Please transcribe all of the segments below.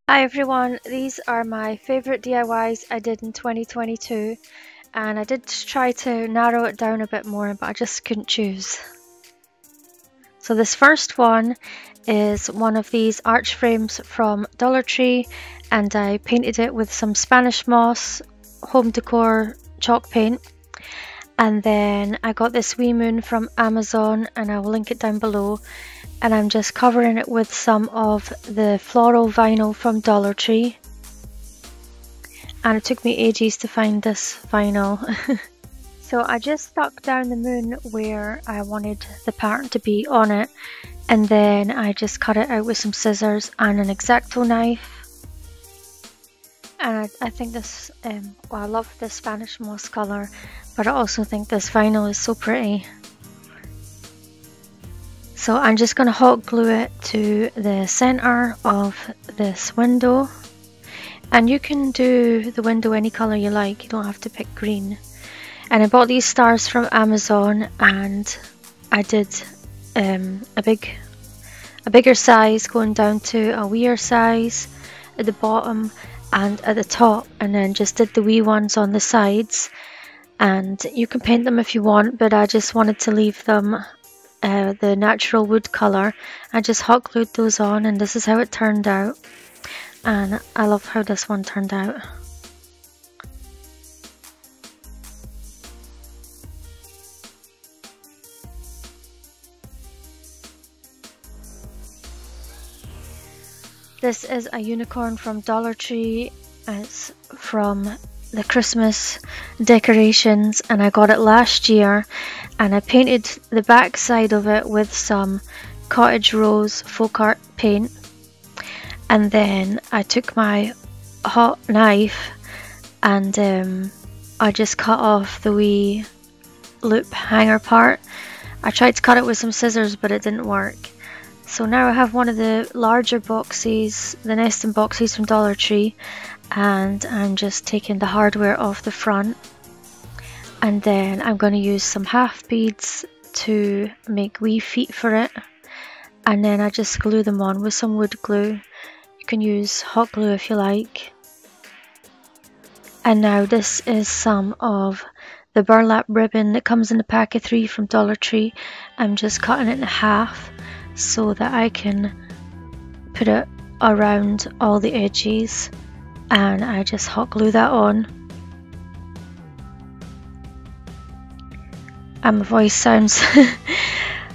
Hi everyone, these are my favourite DIYs I did in 2022 and I did try to narrow it down a bit more but I just couldn't choose. So this first one is one of these arch frames from Dollar Tree and I painted it with some Spanish moss, home decor chalk paint, and then I got this wee moon from Amazon and I will link it down below. And I'm just covering it with some of the floral vinyl from Dollar Tree. And it took me ages to find this vinyl. So I just stuck down the moon where I wanted the pattern to be on it, and then I just cut it out with some scissors and an X-Acto knife. And I think this, well, I love this Spanish moss colour, but I also think this vinyl is so pretty. So I'm just going to hot glue it to the center of this window, and you can do the window any color you like, you don't have to pick green. And I bought these stars from Amazon and I did a bigger size going down to a weer size at the bottom and at the top, and then just did the wee ones on the sides. And you can paint them if you want, but I just wanted to leave them the natural wood colour. I just hot glued those on and this is how it turned out, and I love how this one turned out. This is a unicorn from Dollar Tree. It's from the Christmas decorations and I got it last year, and I painted the back side of it with some cottage rose folk art paint, and then I took my hot knife and I just cut off the wee loop hanger part. I tried to cut it with some scissors but it didn't work. So now I have one of the larger boxes, the nesting boxes from Dollar Tree, and I'm just taking the hardware off the front, and then I'm going to use some half beads to make wee feet for it, and then I just glue them on with some wood glue. You can use hot glue if you like. And now this is some of the burlap ribbon that comes in a pack of 3 from Dollar Tree. I'm just cutting it in half so that I can put it around all the edges, and I just hot glue that on. And my voice sounds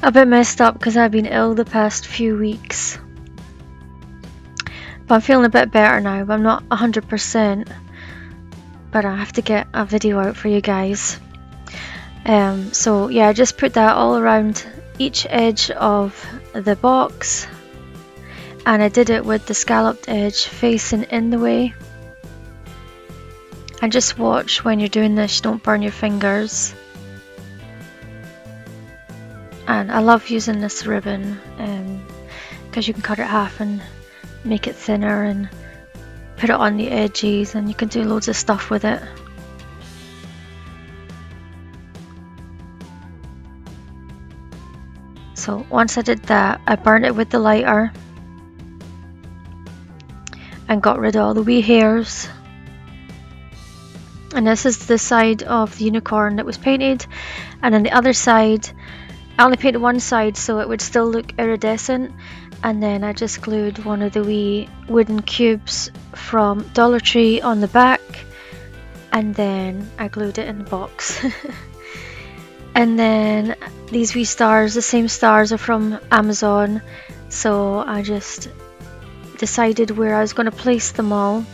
a bit messed up because I've been ill the past few weeks, but I'm feeling a bit better now. I'm not 100%, but I have to get a video out for you guys. So yeah, I just put that all around each edge of the box, and I did it with the scalloped edge facing in the way. And just watch when you're doing this, you don't burn your fingers. And I love using this ribbon because you can cut it half and make it thinner and put it on the edges, and you can do loads of stuff with it. So once I did that, I burned it with the lighter and got rid of all the wee hairs. And this is the side of the unicorn that was painted, and then the other side, I only painted one side so it would still look iridescent, and then I just glued one of the wee wooden cubes from Dollar Tree on the back, and then I glued it in the box. And then these wee stars, the same stars, are from Amazon, so I just decided where I was going to place them all,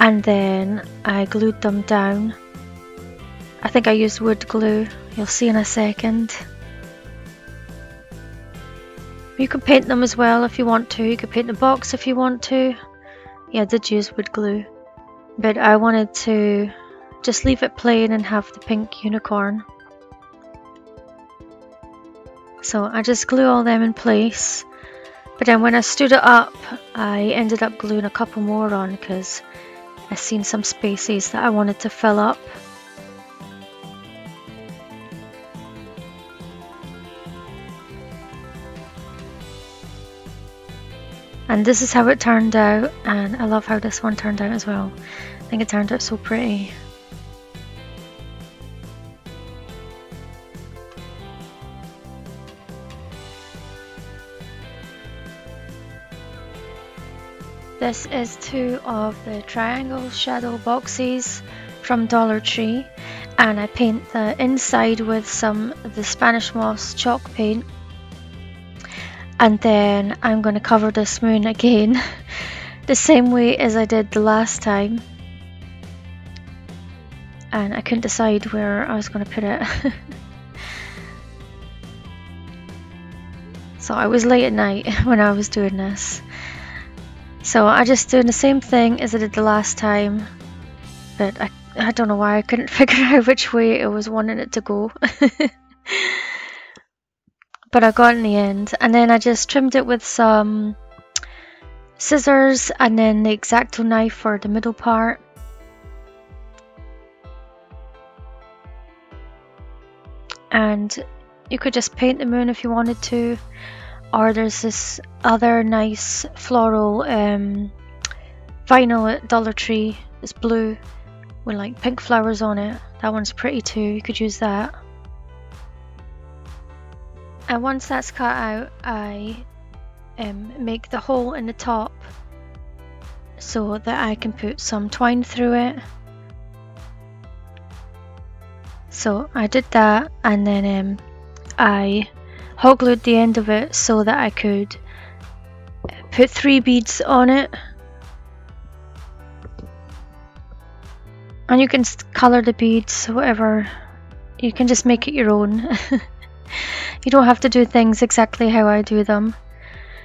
and then I glued them down. I think I used wood glue, you'll see in a second. You can paint them as well if you want to, you can paint the box if you want to. Yeah, I did use wood glue, but I wanted to just leave it plain and have the pink unicorn. So I just glue all them in place, but then when I stood it up, I ended up gluing a couple more on because I seen some spaces that I wanted to fill up. And this is how it turned out, and I love how this one turned out as well. I think it turned out so pretty. This is 2 of the triangle shadow boxes from Dollar Tree, and I paint the inside with some of the Spanish moss chalk paint, and then I'm going to cover this moon again the same way as I did the last time, and I couldn't decide where I was going to put it. So I was late at night when I was doing this. So I just doing the same thing as I did the last time, but I don't know why I couldn't figure out which way I was wanting it to go. But I got in the end, and then I just trimmed it with some scissors and then the X-Acto knife for the middle part. And you could just paint the moon if you wanted to. Or there's this other nice floral vinyl at Dollar Tree. It's blue with like pink flowers on it. That one's pretty too. You could use that. And once that's cut out, I make the hole in the top so that I can put some twine through it. So I did that, and then I hot glued the end of it so that I could put 3 beads on it. And you can colour the beads, whatever. You can just make it your own. You don't have to do things exactly how I do them.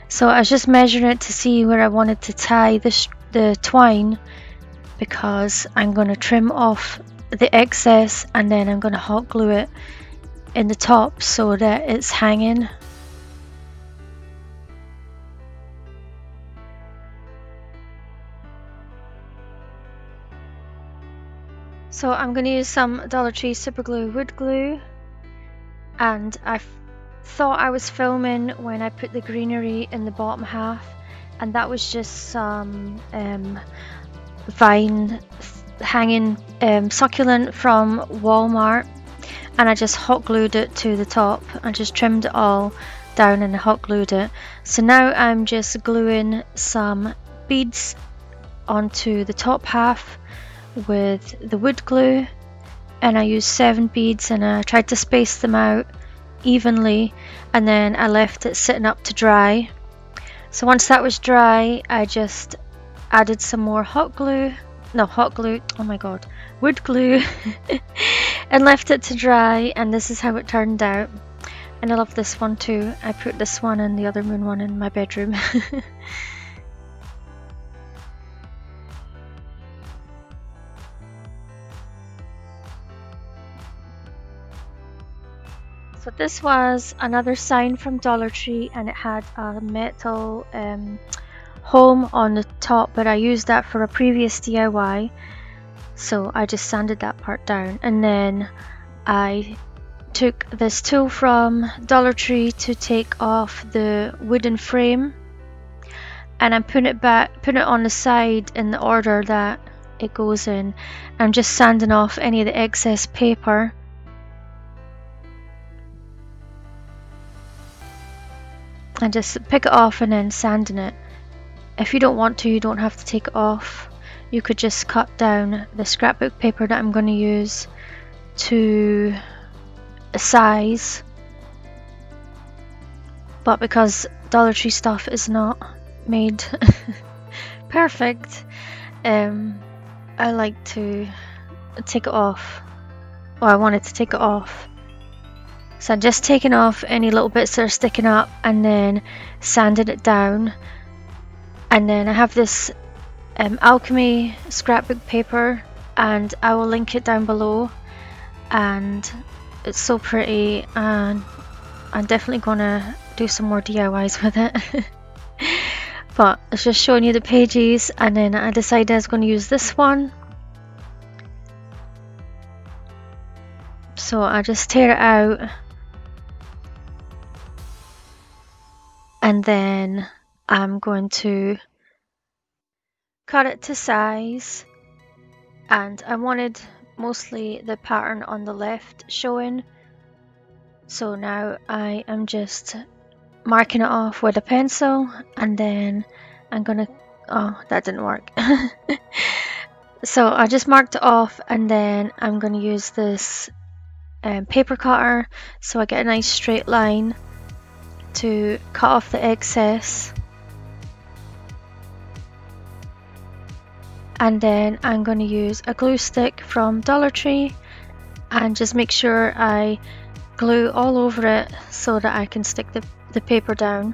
So I was just measuring it to see where I wanted to tie the twine, because I'm going to trim off the excess and then I'm going to hot glue it in the top so that it's hanging. So I'm going to use some Dollar Tree Super Glue wood glue, and I thought I was filming when I put the greenery in the bottom half, and that was just some vine hanging succulent from Walmart, and I just hot glued it to the top and just trimmed it all down and hot glued it. So now I'm just gluing some beads onto the top half with the wood glue, and I used 7 beads and I tried to space them out evenly, and then I left it sitting up to dry. So once that was dry, I just added some more wood glue and left it to dry, and this is how it turned out. And I love this one too. I put this one and the other moon one in my bedroom. So this was another sign from Dollar Tree, and it had a metal home on the top, but I used that for a previous DIY, so I just sanded that part down. And then I took this tool from Dollar Tree to take off the wooden frame, and I'm putting it on the side in the order that it goes in. I'm just sanding off any of the excess paper. And just pick it off and then sanding it. If you don't want to, you don't have to take it off. You could just cut down the scrapbook paper that I'm going to use to a size. But because Dollar Tree stuff is not made perfect, I like to take it off. Or I wanted to take it off. So I'm just taking off any little bits that are sticking up and then sanding it down. And then I have this alchemy scrapbook paper, and I will link it down below, and it's so pretty, and I'm definitely gonna do some more DIYs with it. But it's just showing you the pages, and then I decided I was going to use this one. So I just tear it out, and then I'm going to cut it to size, and I wanted mostly the pattern on the left showing, so now I am just marking it off with a pencil, and then I'm gonna, oh, that didn't work. So I just marked it off, and then I'm gonna use this paper cutter so I get a nice straight line to cut off the excess. And then I'm going to use a glue stick from Dollar Tree and just make sure I glue all over it so that I can stick the paper down.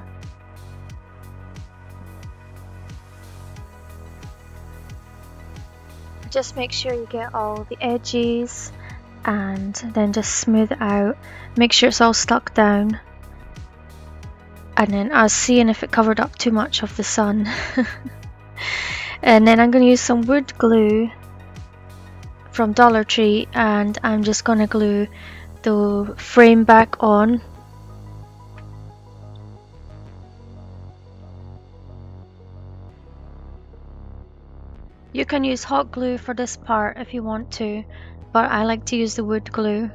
Just make sure you get all the edges and then just smooth it out. Make sure it's all stuck down. And then I was seeing if it covered up too much of the sun. And then I'm going to use some wood glue from Dollar Tree, and I'm just going to glue the frame back on. You can use hot glue for this part if you want to, but I like to use the wood glue.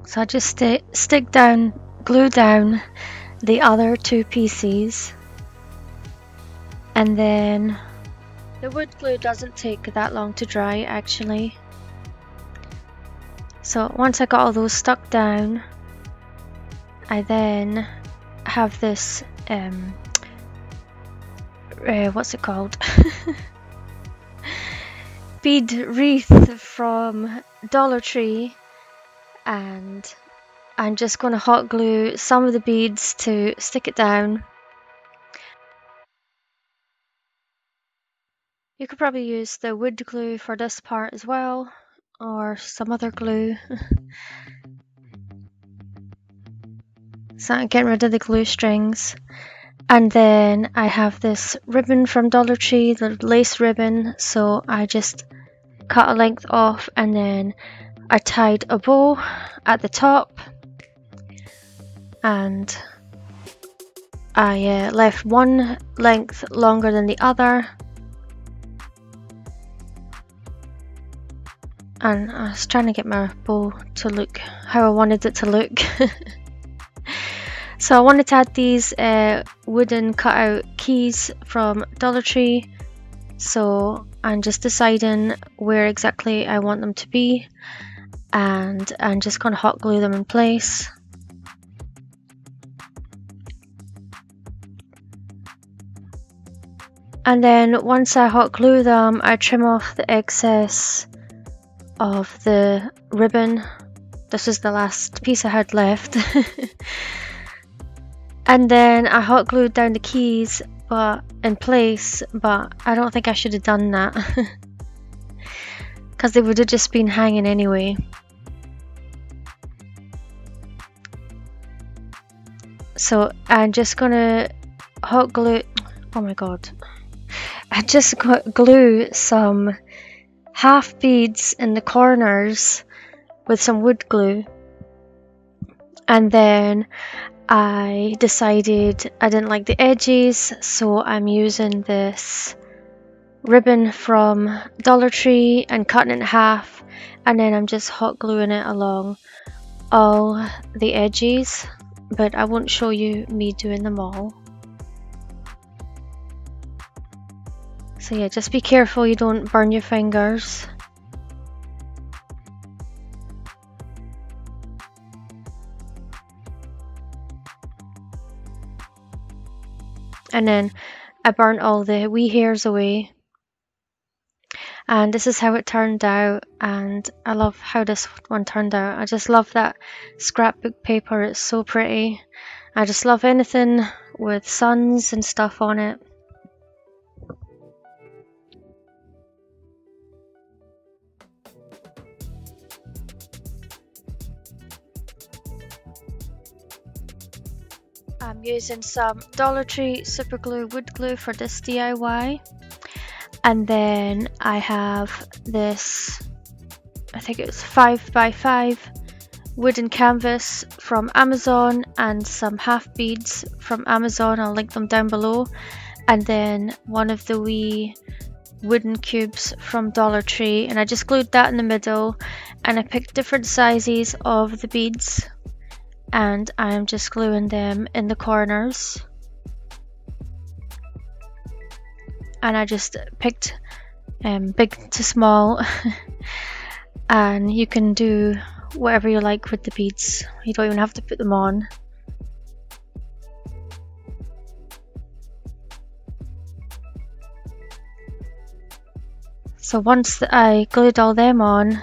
So I just glue down the other two pieces. And then the wood glue doesn't take that long to dry actually. So once I got all those stuck down, I then have this, what's it called? Bead wreath from Dollar Tree, and I'm just going to hot glue some of the beads to stick it down. You could probably use the wood glue for this part as well, or some other glue. So I'm getting rid of the glue strings. And then I have this ribbon from Dollar Tree, the lace ribbon, so I just cut a length off and then I tied a bow at the top, and I left one length longer than the other. And I was trying to get my bow to look how I wanted it to look. So I wanted to add these wooden cutout keys from Dollar Tree. So I'm just deciding where exactly I want them to be, and I'm just going to hot glue them in place. And then once I hot glue them, I trim off the excess of the ribbon. This is the last piece I had left. And then I hot glued down the keys in place, but I don't think I should have done that because they would have just been hanging anyway. So I'm just gonna hot glue, oh my god, I just glue some half beads in the corners with some wood glue, and then I decided I didn't like the edges, so I'm using this ribbon from Dollar Tree and cutting it in half, and then I'm just hot gluing it along all the edges, but I won't show you me doing them all. So yeah, just be careful you don't burn your fingers. And then I burnt all the wee hairs away. And this is how it turned out, and I love how this one turned out. I just love that scrapbook paper, it's so pretty. I just love anything with suns and stuff on it. I'm using some Dollar Tree super glue wood glue for this DIY, and then I have this, I think it was 5x5 wooden canvas from Amazon and some half beads from Amazon. I'll link them down below. And then one of the wee wooden cubes from Dollar Tree, and I just glued that in the middle, and I picked different sizes of the beads and I'm just gluing them in the corners. And I just picked big to small and you can do whatever you like with the beads, you don't even have to put them on. So once I glued all them on,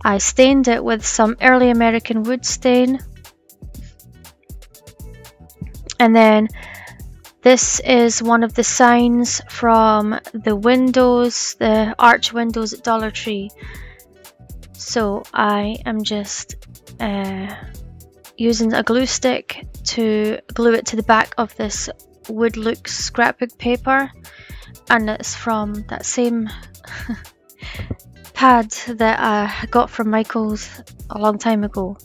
I stained it with some early American wood stain. And then this is one of the signs from the windows, the arch windows at Dollar Tree. So I am just using a glue stick to glue it to the back of this Wood Looks scrapbook paper. And it's from that same pad that I got from Michael's a long time ago.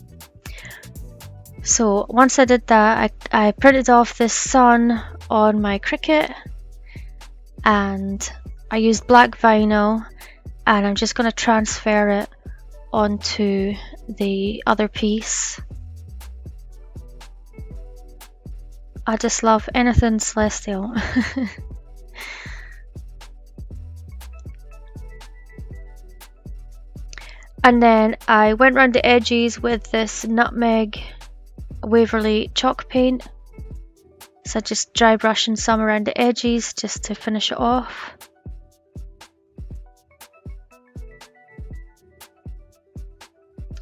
So once I did that, I printed off this sun on my Cricut and I used black vinyl, and I'm just going to transfer it onto the other piece. I just love anything celestial. And then I went around the edges with this Nutmeg Waverly chalk paint. So just dry brushing some around the edges just to finish it off.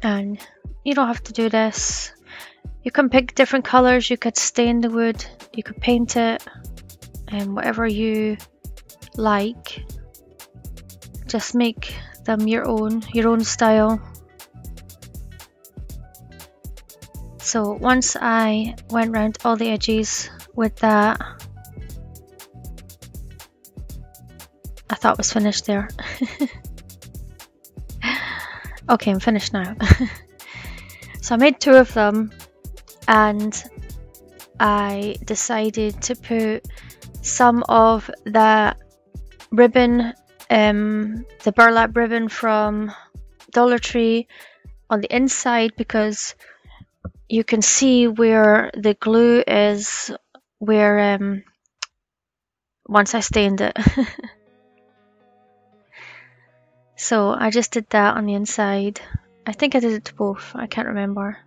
And you don't have to do this. You can pick different colours, you could stain the wood, you could paint it, and whatever you like. Just make them your own style. So once I went around all the edges with that, I thought it was finished there. Okay, I'm finished now. So I made 2 of them, and I decided to put some of that ribbon, the burlap ribbon from Dollar Tree, on the inside, because you can see where the glue is, where once I stained it. So I just did that on the inside. I think I did it to both, I can't remember.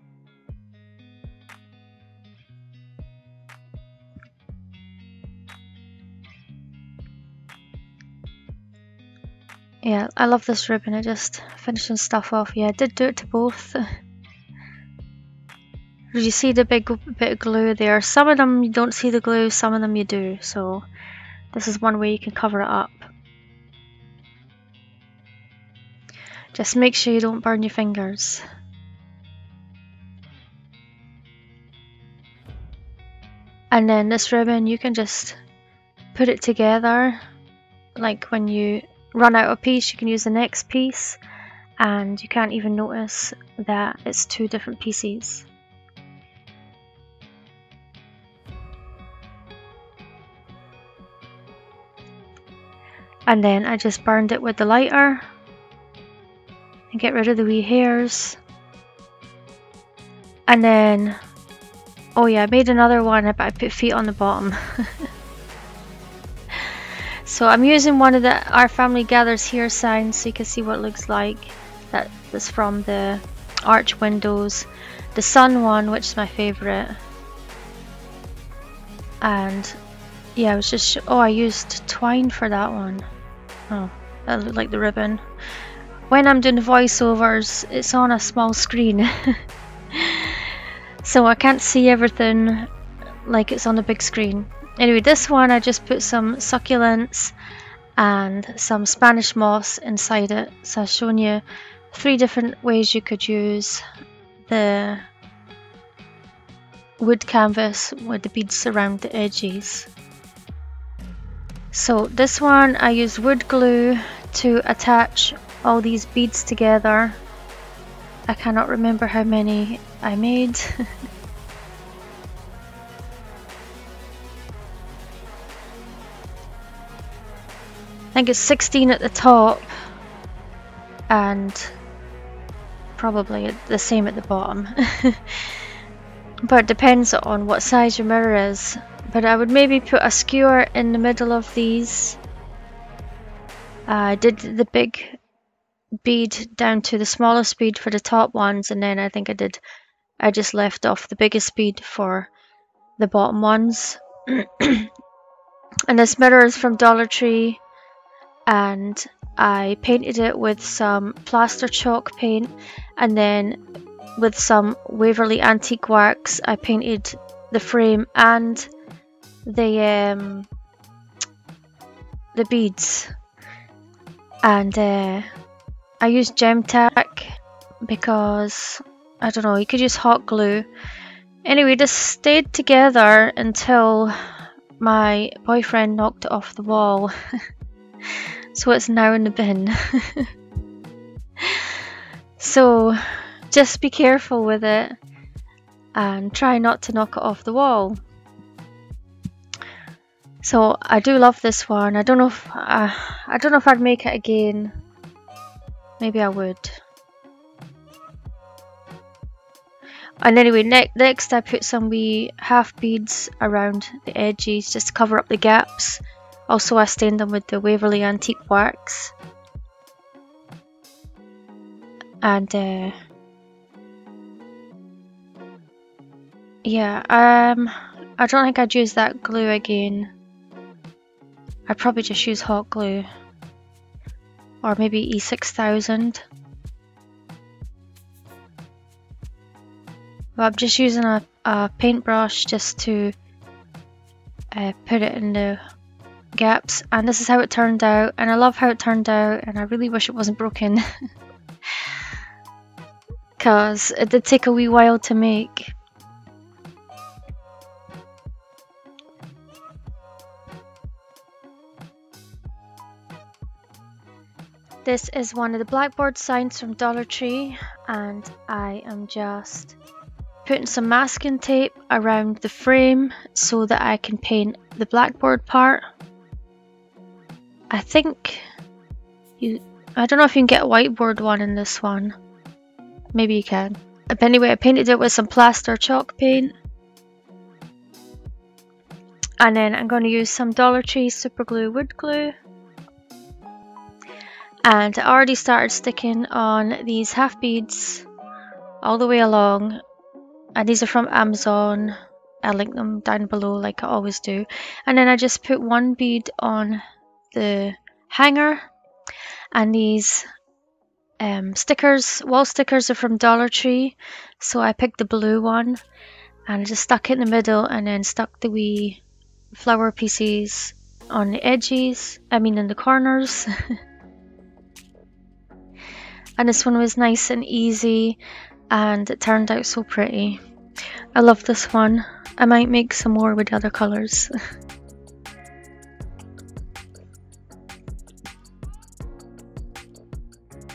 Yeah, I love this ribbon, I just finishing stuff off. Yeah, I did do it to both. You see the big bit of glue there. Some of them you don't see the glue, some of them you do. So this is one way you can cover it up. Just make sure you don't burn your fingers. And then this ribbon, you can just put it together. Like when you run out of piece, you can use the next piece, and you can't even notice that it's 2 different pieces. And then I just burned it with the lighter and get rid of the wee hairs. And then, oh yeah, I made another one, but I put feet on the bottom. So I'm using one of the Our Family Gathers Here signs so you can see what it looks like. That's from the arch windows. The sun one, which is my favourite. And yeah, I was just, oh, I used twine for that one. Oh, that looked like the ribbon. When I'm doing voiceovers, it's on a small screen. So I can't see everything like it's on a big screen. Anyway, this one I just put some succulents and some Spanish moss inside it. So I've shown you 3 different ways you could use the wood canvas with the beads around the edges. So this one I used wood glue to attach all these beads together, I cannot remember how many I made. I think it's 16 at the top and probably the same at the bottom. But it depends on what size your mirror is. But I would maybe put a skewer in the middle of these. I did the big bead down to the smallest bead for the top ones, and then I think I just left off the biggest bead for the bottom ones. And this mirror is from Dollar Tree, and I painted it with some plaster chalk paint, and then with some Waverly Antique Wax I painted the frame and the beads. And I used gem tack because, I don't know, you could use hot glue. Anyway, this stayed together until my boyfriend knocked it off the wall. So it's now in the bin. So just be careful with it and try not to knock it off the wall. So I do love this one. I don't know if I'd make it again. Maybe I would. And anyway, next I put some wee half beads around the edges just to cover up the gaps. Also, I stained them with the Waverly Antique Wax. And yeah, I don't think I'd use that glue again. I'd probably just use hot glue. Or maybe E6000. But I'm just using a paintbrush just to put it in the gaps. And this is how it turned out. And I love how it turned out. And I really wish it wasn't broken. Because it did take a wee while to make. This is one of the blackboard signs from Dollar Tree, and I am just putting some masking tape around the frame so that I can paint the blackboard part. I think I don't know if you can get a whiteboard one in this one. Maybe you can. But anyway, I painted it with some plaster chalk paint. And then I'm going to use some Dollar Tree super glue wood glue. And I already started sticking on these half beads all the way along. And these are from Amazon. I'll link them down below like I always do. And then I just put one bead on the hanger. And these stickers, wall stickers, are from Dollar Tree. So I picked the blue one. And I just stuck it in the middle and then stuck the wee flower pieces on the edges. I mean in the corners. And this one was nice and easy, and it turned out so pretty. I love this one. I might make some more with the other colours.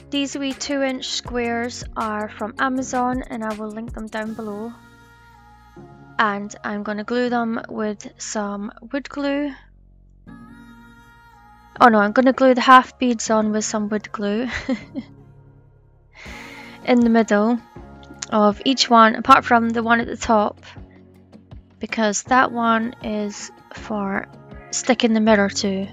These wee 2-inch squares are from Amazon, and I will link them down below. And I'm going to glue them with some wood glue. Oh no, I'm going to glue the half beads on with some wood glue. In the middle of each one, apart from the one at the top, because that one is for sticking the mirror to.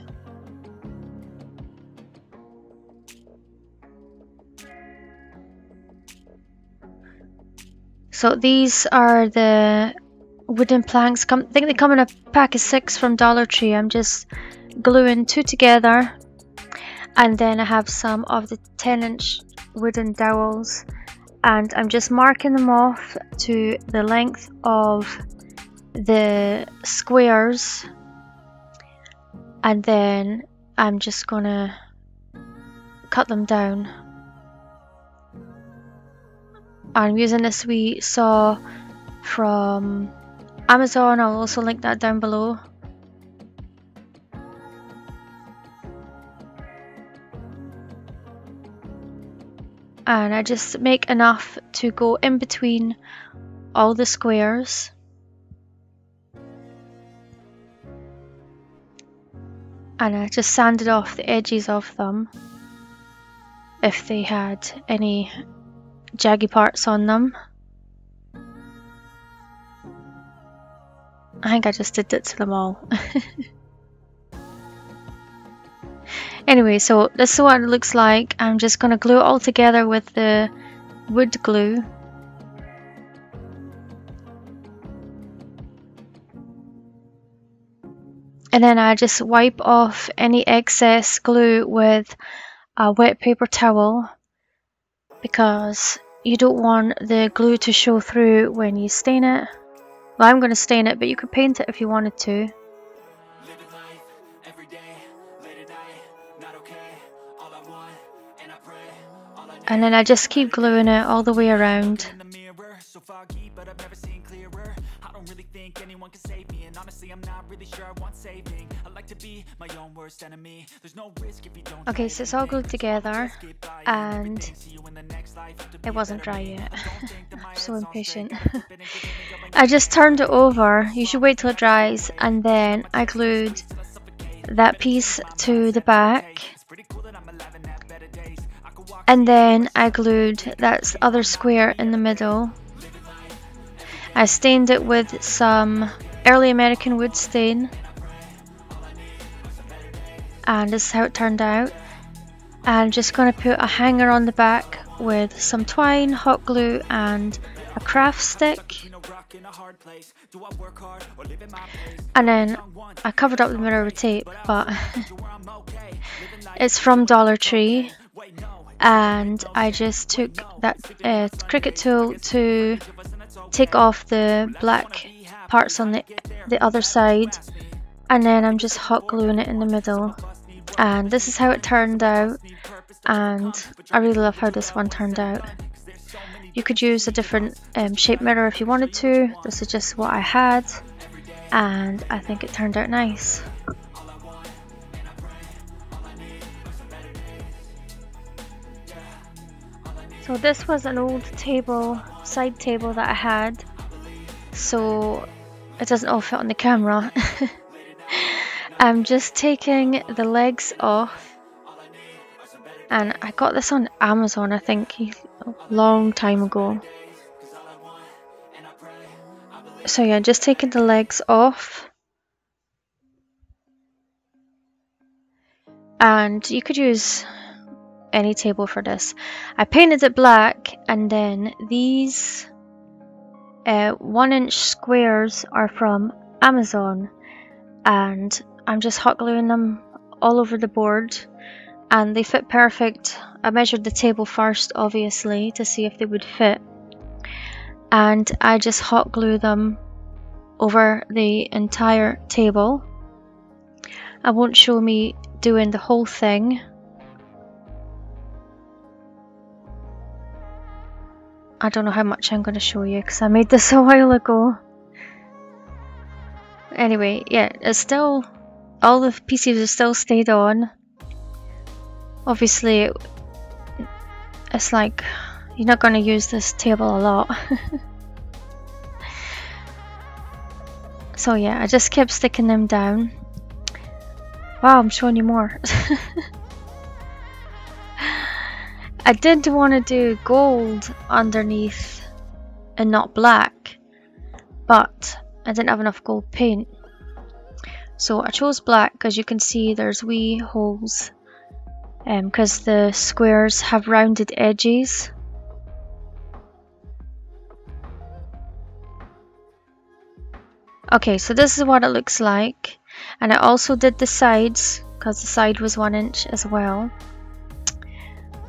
So these are the wooden planks. I think they come in a pack of 6 from Dollar Tree. I'm just gluing 2 together, and then I have some of the 10-inch wooden dowels, and I'm just marking them off to the length of the squares, and then I'm just gonna cut them down. I'm using this wee saw from Amazon. I'll also link that down below. and I just make enough to go in between all the squares. And I just sanded off the edges of them if they had any jaggy parts on them. I think I just did it to them all. Anyway, so this is what it looks like. I'm just going to glue it all together with the wood glue. And then I just wipe off any excess glue with a wet paper towel, because you don't want the glue to show through when you stain it. Well, I'm going to stain it, but you could paint it if you wanted to. And then I just keep gluing it all the way around. Okay, so it's all glued together and it wasn't dry yet. I'm so impatient. I just turned it over. You should wait till it dries, and then I glued that piece to the back. And then I glued that other square in the middle. I stained it with some early American wood stain. And this is how it turned out. I'm just going to put a hanger on the back with some twine, hot glue and a craft stick. And then I covered up the mirror with tape, but it's from Dollar Tree. And I just took that Cricut tool to take off the black parts on the other side, and then I'm just hot gluing it in the middle. And this is how it turned out, and I really love how this one turned out. You could use a different shape mirror if you wanted to. This is just what I had, and I think it turned out nice. So this was an old table, side table that I had, so it doesn't all fit on the camera. I'm just taking the legs off, and I got this on Amazon, I think, a long time ago. So yeah, just taking the legs off. And you could use any table for this. I painted it black, and then these 1-inch squares are from Amazon, and I'm just hot gluing them all over the board, and they fit perfect. I measured the table first, obviously, to see if they would fit, and I just hot glue them over the entire table. I won't show me doing the whole thing. I don't know how much I'm going to show you because I made this a while ago. Anyway, yeah, it's still, all the pieces have still stayed on. Obviously, it's like, you're not going to use this table a lot. So yeah, I just kept sticking them down. Wow, I'm showing you more. I did want to do gold underneath and not black, but I didn't have enough gold paint. So I chose black because you can see there's wee holes, because the squares have rounded edges. Okay, so this is what it looks like, and I also did the sides because the side was 1 inch as well.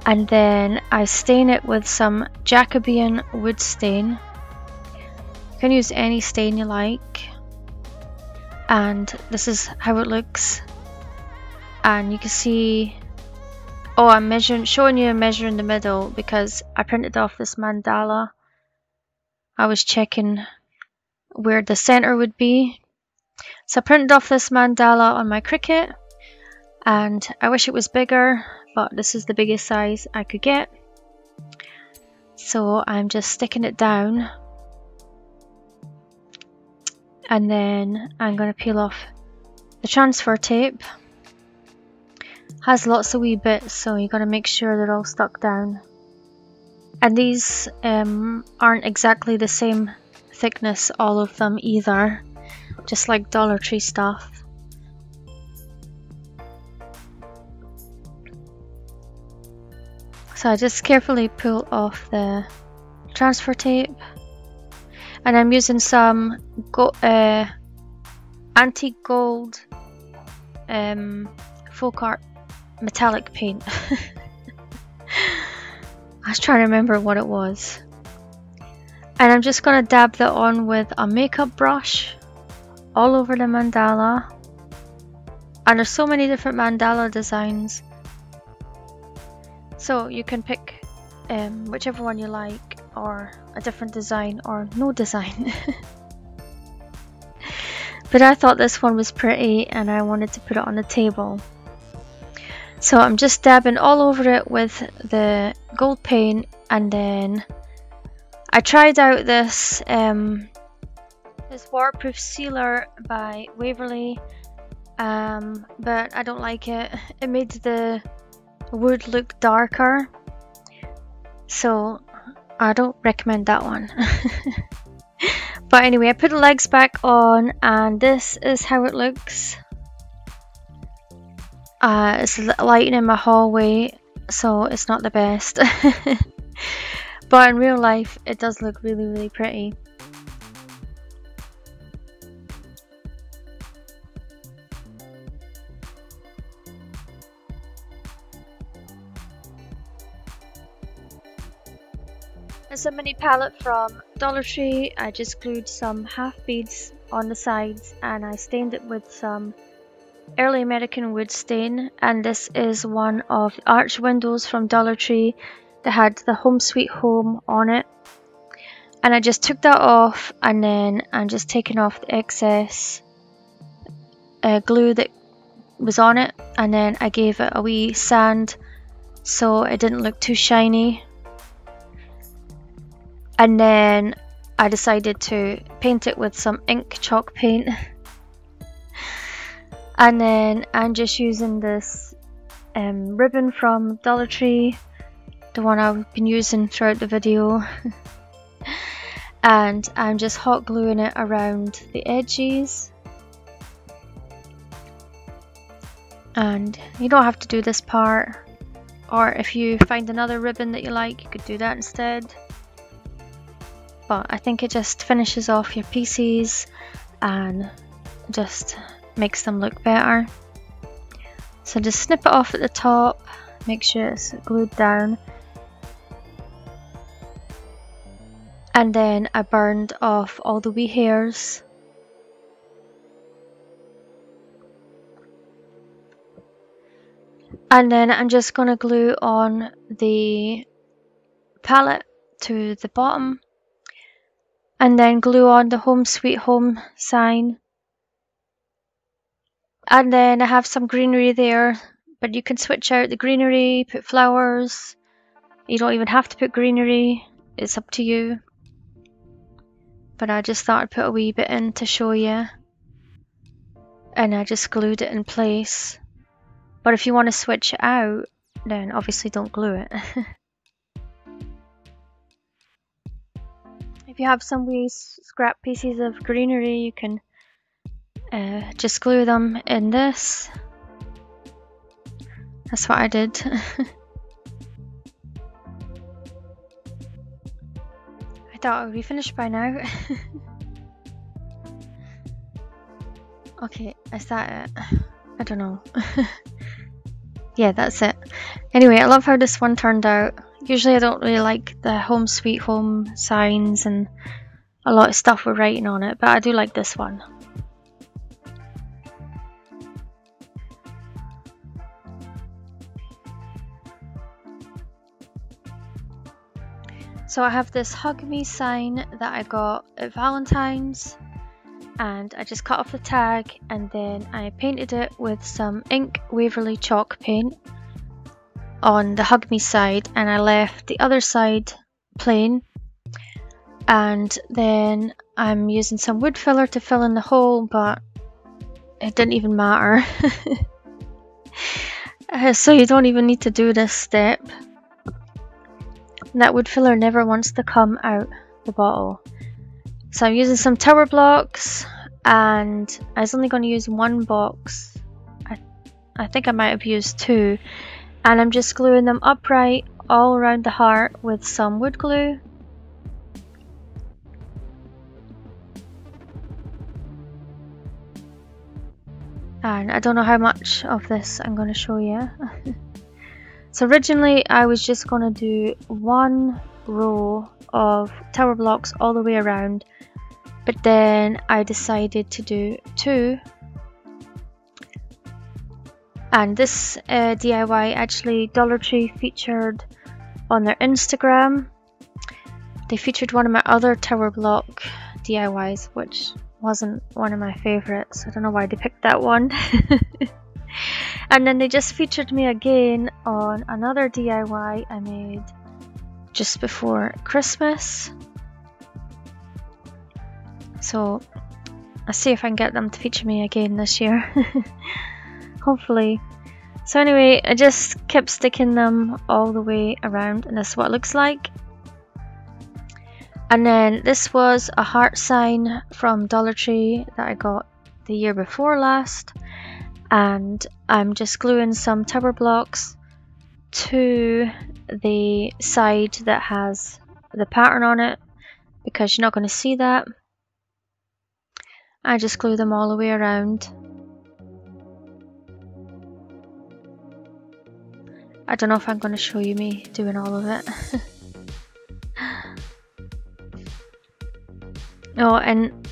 And then I stain it with some Jacobean wood stain. You can use any stain you like. And this is how it looks. And you can see, oh, I'm showing you a measure in the middle because I printed off this mandala. I was checking where the center would be. So I printed off this mandala on my Cricut, and I wish it was bigger, but this is the biggest size I could get. So I'm just sticking it down, and then I'm going to peel off the transfer tape. Has lots of wee bits, so you got to make sure they're all stuck down. And these aren't exactly the same thickness, all of them either, just like Dollar Tree stuff. So I just carefully pull off the transfer tape, and I'm using some antique gold folk art metallic paint. I was trying to remember what it was. And I'm just going to dab that on with a makeup brush all over the mandala. And there's so many different mandala designs, so you can pick whichever one you like, or a different design, or no design. But I thought this one was pretty and I wanted to put it on the table. So I'm just dabbing all over it with the gold paint, and then I tried out this waterproof sealer by Waverly, but I don't like it. It made the wood look darker, so I don't recommend that one. But anyway, I put the legs back on, and this is how it looks. It's lighting in my hallway, so it's not the best. But in real life, it does look really, really pretty. It's a mini palette from Dollar Tree. I just glued some half beads on the sides, and I stained it with some early American wood stain. And this is one of the arch windows from Dollar Tree that had the Home Sweet Home on it. And I just took that off, and then I'm just taking off the excess glue that was on it, and then I gave it a wee sand so it didn't look too shiny. And then I decided to paint it with some ink chalk paint. And then I'm just using this ribbon from Dollar Tree, the one I've been using throughout the video. And I'm just hot gluing it around the edges. And you don't have to do this part, or if you find another ribbon that you like, you could do that instead. But I think it just finishes off your pieces and just makes them look better. So just snip it off at the top, make sure it's glued down. And then I burned off all the wee hairs. And then I'm just going to glue on the palette to the bottom. And then glue on the Home Sweet Home sign. And then I have some greenery there, but you can switch out the greenery, put flowers. You don't even have to put greenery, it's up to you. But I just thought I'd put a wee bit in to show you. And I just glued it in place. But if you want to switch it out, then obviously don't glue it. If you have some wee scrap pieces of greenery, you can just glue them in this. That's what I did. I thought I would be finished by now. Okay, is that it? I don't know. Yeah, that's it. Anyway, I love how this one turned out. Usually I don't really like the Home Sweet Home signs and a lot of stuff with writing on it, but I do like this one. So I have this Hug Me sign that I got at Valentine's, and I just cut off the tag and then I painted it with some ink Waverly chalk paint on the Hug Me side, and I left the other side plain, and then I'm using some wood filler to fill in the hole, but it didn't even matter. So you don't even need to do this step. That wood filler never wants to come out the bottle. So I'm using some tower blocks, and I was only going to use one box. I think I might have used two, and I'm just gluing them upright all around the heart with some wood glue. And I don't know how much of this I'm going to show you. So originally I was just going to do one row of tower blocks all the way around, but then I decided to do two. And this DIY actually Dollar Tree featured on their Instagram. They featured one of my other tower block DIYs, which wasn't one of my favorites. I don't know why they picked that one. And then they just featured me again on another DIY I made just before Christmas. So I'll see if I can get them to feature me again this year. Hopefully. So anyway, I just kept sticking them all the way around, and this is what it looks like. And then this was a heart sign from Dollar Tree that I got the year before last. And I'm just gluing some tower blocks to the side that has the pattern on it, because you're not going to see that. I just glue them all the way around. I don't know if I'm going to show you me doing all of it. Oh, and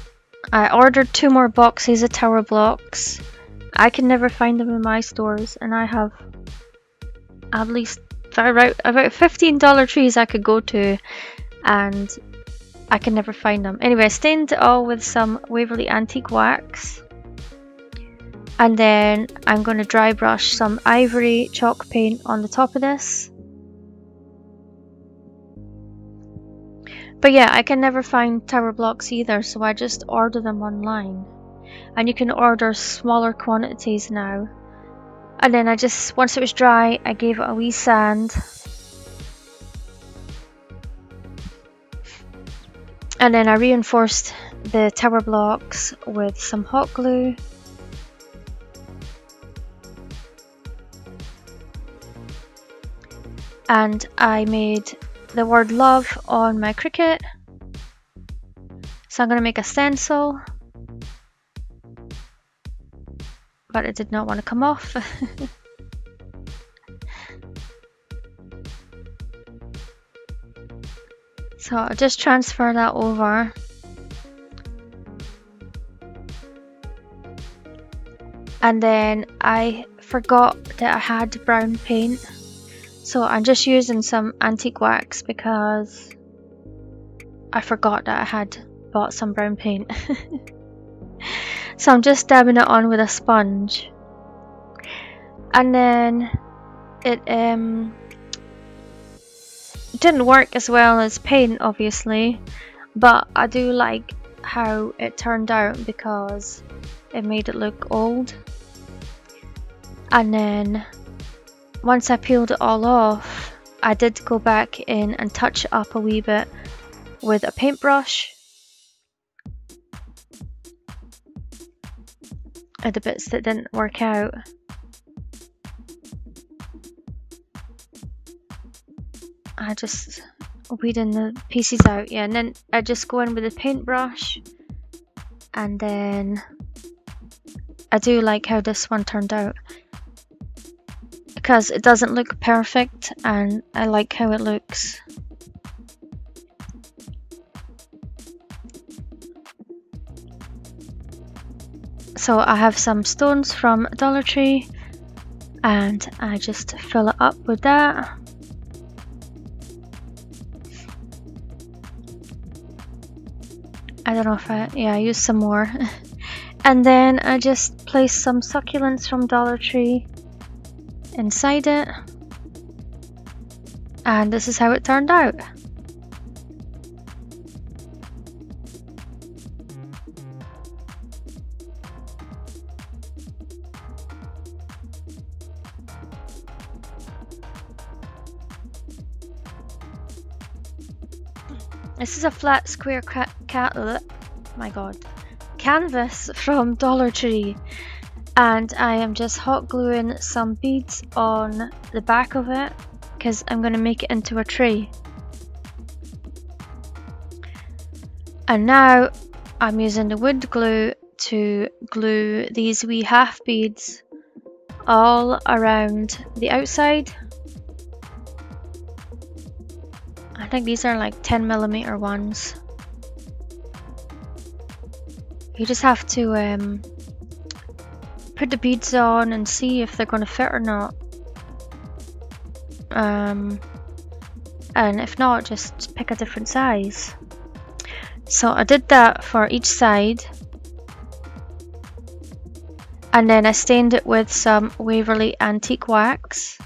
I ordered 2 more boxes of tower blocks. I can never find them in my stores, and I have at least about 15 Dollar Trees I could go to, and I can never find them. Anyway, I stained it all with some Waverly Antique Wax, and then I'm going to dry brush some ivory chalk paint on the top of this. But yeah, I can never find tower blocks either, so I just order them online. And you can order smaller quantities now. And then I just, once it was dry, I gave it a wee sand. And then I reinforced the tower blocks with some hot glue. And I made the word love on my Cricut. So I'm going to make a stencil. But it did not want to come off. So I'll just transfer that over. And then I forgot that I had brown paint. So I'm just using some antique wax because I forgot that I had bought some brown paint. So I'm just dabbing it on with a sponge. And then it didn't work as well as paint, obviously, but I do like how it turned out because it made it look old. And then once I peeled it all off, I did go back in and touch it up a wee bit with a paintbrush at the bits that didn't work out. I just weeding the pieces out, yeah, and then I just go in with a paintbrush, and then I do like how this one turned out because it doesn't look perfect, and I like how it looks. So I have some stones from Dollar Tree, and I just fill it up with that. I don't know if I used some more. And then I just placed some succulents from Dollar Tree inside it. And this is how it turned out. This is a flat square canvas from Dollar Tree, and I am just hot gluing some beads on the back of it because I'm going to make it into a tray. And now I'm using the wood glue to glue these wee half beads all around the outside. I think these are like 10mm ones. You just have to put the beads on and see if they're going to fit or not. And if not, just pick a different size. So I did that for each side. And then I stained it with some Waverly Antique Wax.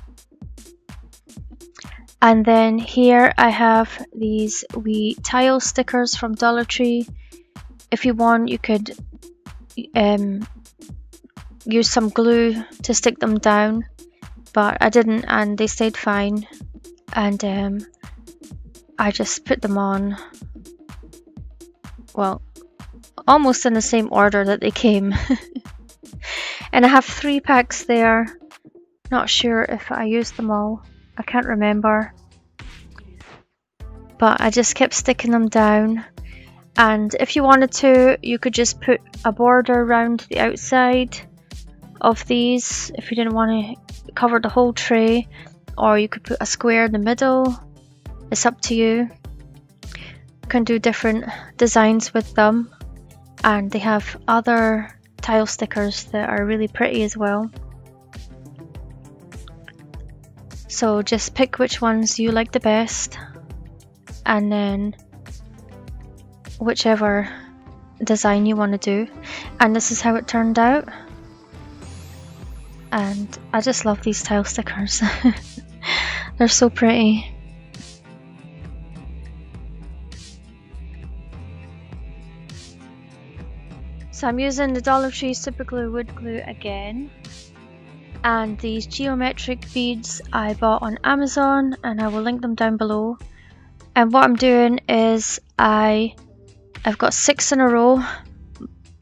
And then here I have these wee tile stickers from Dollar Tree. If you want, you could use some glue to stick them down, but I didn't and they stayed fine. And I just put them on, well, almost in the same order that they came. And I have 3 packs there. Not sure if I used them all. I can't remember. But I just kept sticking them down. And if you wanted to, you could just put a border around the outside of these if you didn't want to cover the whole tray. Or you could put a square in the middle. It's up to you. You can do different designs with them. And they have other tile stickers that are really pretty as well. So just pick which ones you like the best, and then whichever design you want to do. And this is how it turned out. And I just love these tile stickers. They're so pretty. So I'm using the Dollar Tree Super Glue Wood Glue again. And these geometric beads I bought on Amazon, and I will link them down below. And what I'm doing is I've got 6 in a row,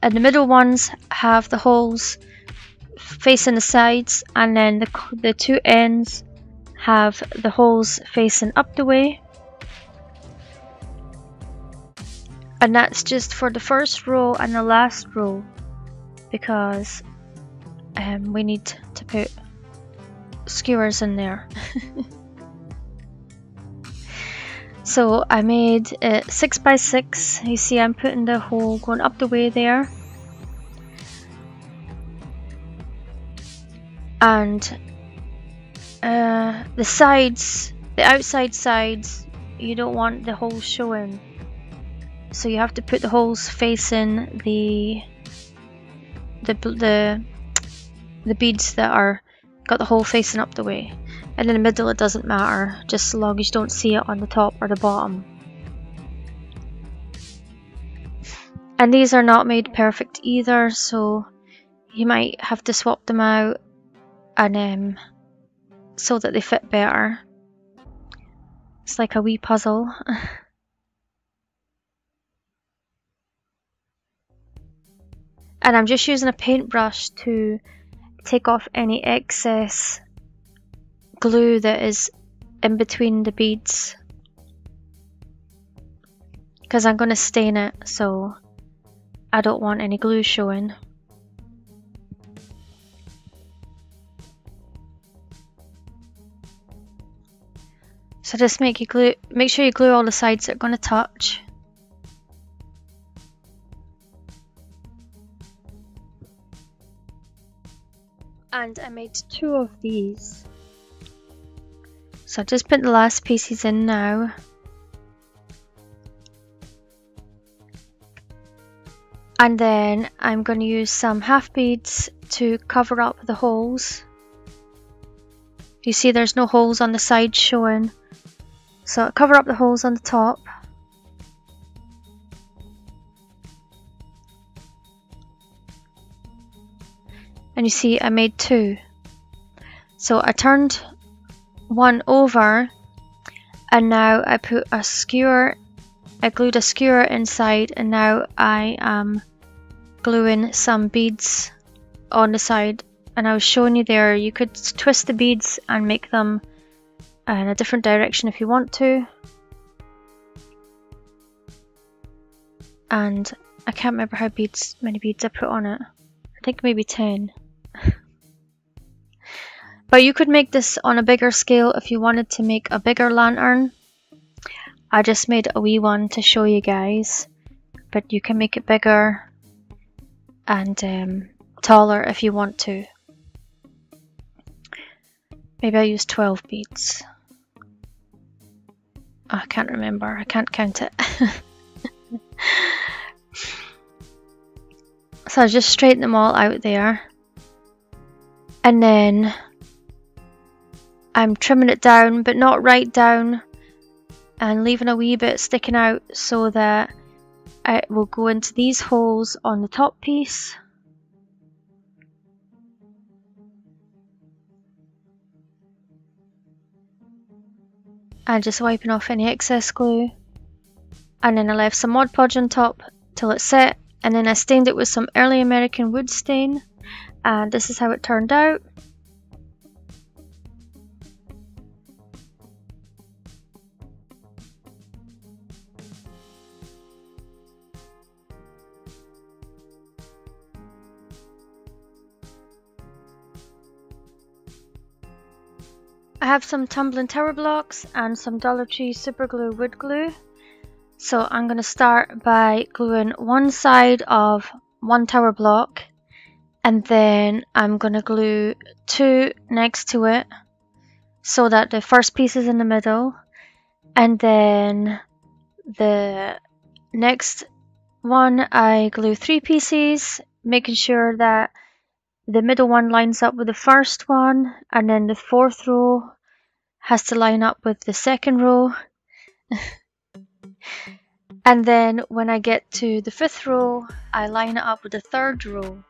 and the middle ones have the holes facing the sides, and then the 2 ends have the holes facing up the way. And that's just for the first row and the last row, because we need to put skewers in there. So I made it 6 by 6. You see I'm putting the hole going up the way there. And the sides, the outside sides, you don't want the holes showing. So you have to put the holes facing the beads that are got the hole facing up the way. And in the middle it doesn't matter, just so long as you don't see it on the top or the bottom. And these are not made perfect either, so you might have to swap them out and so that they fit better. It's like a wee puzzle. And I'm just using a paintbrush to take off any excess glue that is in between the beads, because I'm going to stain it, so I don't want any glue showing. So just make sure you glue all the sides that are going to touch. And I made 2 of these. So I just put the last pieces in now. And then I'm going to use some half beads to cover up the holes. You see there's no holes on the side showing. So I'll cover up the holes on the top. And you see I made 2. So I turned one over, and now I put a skewer I glued a skewer inside, and now I am gluing some beads on the side. And I was showing you there, you could twist the beads and make them in a different direction if you want to. And I can't remember how many beads I put on it. I think maybe 10. But you could make this on a bigger scale if you wanted to make a bigger lantern. I just made a wee one to show you guys, but you can make it bigger and taller if you want to. Maybe I used 12 beads. Oh, I can't remember, I can't count it. So I just straighten them all out there. And then I'm trimming it down, but not right down, and leaving a wee bit sticking out so that it will go into these holes on the top piece. And just wiping off any excess glue. And then I left some Mod Podge on top till it set, and then I stained it with some early American wood stain, and this is how it turned out. I have some tumbling tower blocks and some Dollar Tree super glue wood glue. So I'm going to start by gluing one side of one tower block, and then I'm going to glue two next to it so that the first piece is in the middle, and then the next one I glue 3 pieces, making sure that the middle one lines up with the first one, and then the 4th row has to line up with the 2nd row. And then when I get to the 5th row, I line it up with the 3rd row.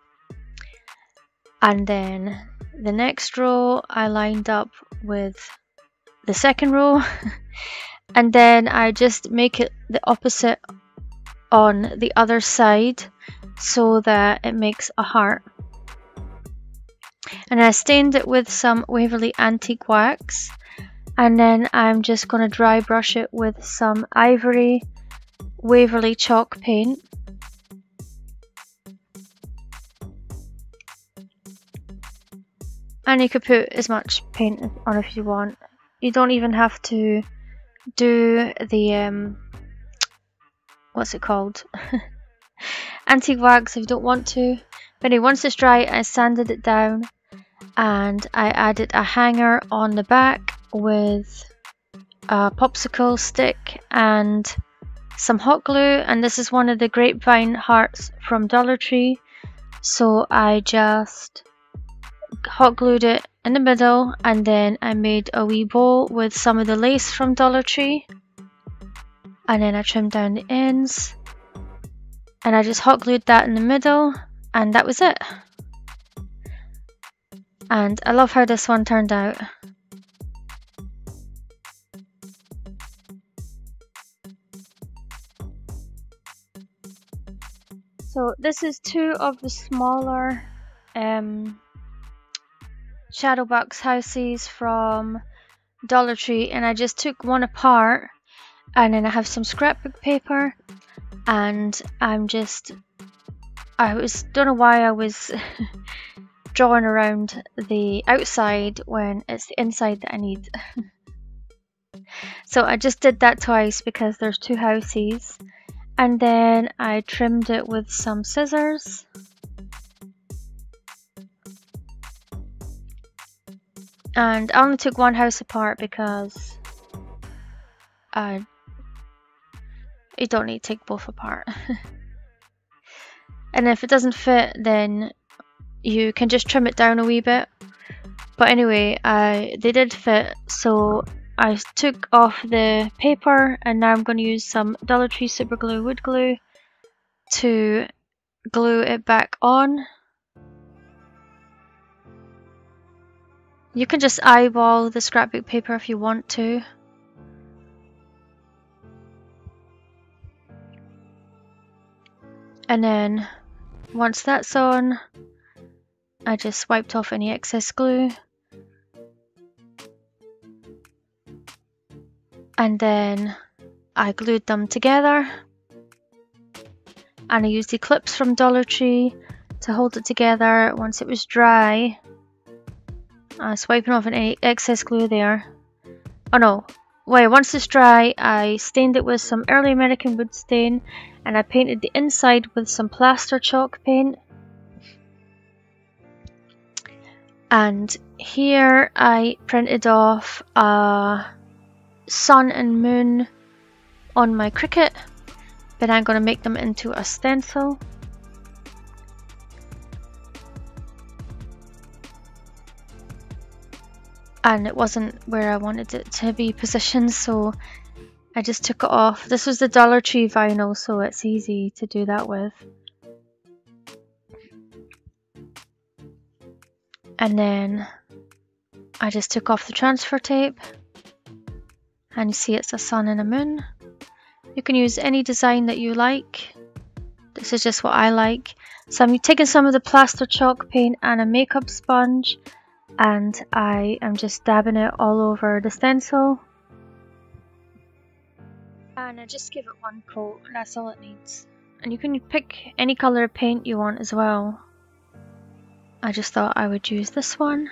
And then the next row I lined up with the 2nd row. And then I just make it the opposite on the other side so that it makes a heart. And I stained it with some Waverly Antique Wax. And then I'm just going to dry brush it with some Ivory Waverly chalk paint. And you could put as much paint on if you want. You don't even have to do the what's it called? Antique wax if you don't want to. But anyway, once it's dry, I sanded it down and I added a hanger on the back with a popsicle stick and some hot glue, and this is one of the grapevine hearts from Dollar Tree, so I just hot glued it in the middle, and then I made a wee bow with some of the lace from Dollar Tree, and then I trimmed down the ends, and I just hot glued that in the middle, and that was it. And I love how this one turned out. So this is 2 of the smaller shadow box houses from Dollar Tree, and I just took one apart, and then I have some scrapbook paper, and don't know why I was drawing around the outside when it's the inside that I need. So I just did that twice because there's 2 houses. And then I trimmed it with some scissors. And I only took one house apart because you don't need to take both apart. And if it doesn't fit, then you can just trim it down a wee bit. But anyway, they did fit, so I took off the paper, and now I'm going to use some Dollar Tree super glue wood glue to glue it back on. You can just eyeball the scrapbook paper if you want to. And then once that's on, I just wiped off any excess glue. And then I glued them together. And I used the clips from Dollar Tree to hold it together. Once it was dry, I was wiping off any excess glue there. Oh no, wait, once it's dry, I stained it with some early American wood stain, and I painted the inside with some plaster chalk paint. And here I printed off a sun and moon on my Cricut, but I'm going to make them into a stencil. And it wasn't where I wanted it to be positioned, so I just took it off. This was the Dollar Tree vinyl, so it's easy to do that with. And then I just took off the transfer tape, and you see it's a sun and a moon. You can use any design that you like. This is just what I like. So I'm taking some of the plaster chalk paint and a makeup sponge, and I am just dabbing it all over the stencil. And I just give it one coat, and that's all it needs. And you can pick any colour of paint you want as well. I just thought I would use this one.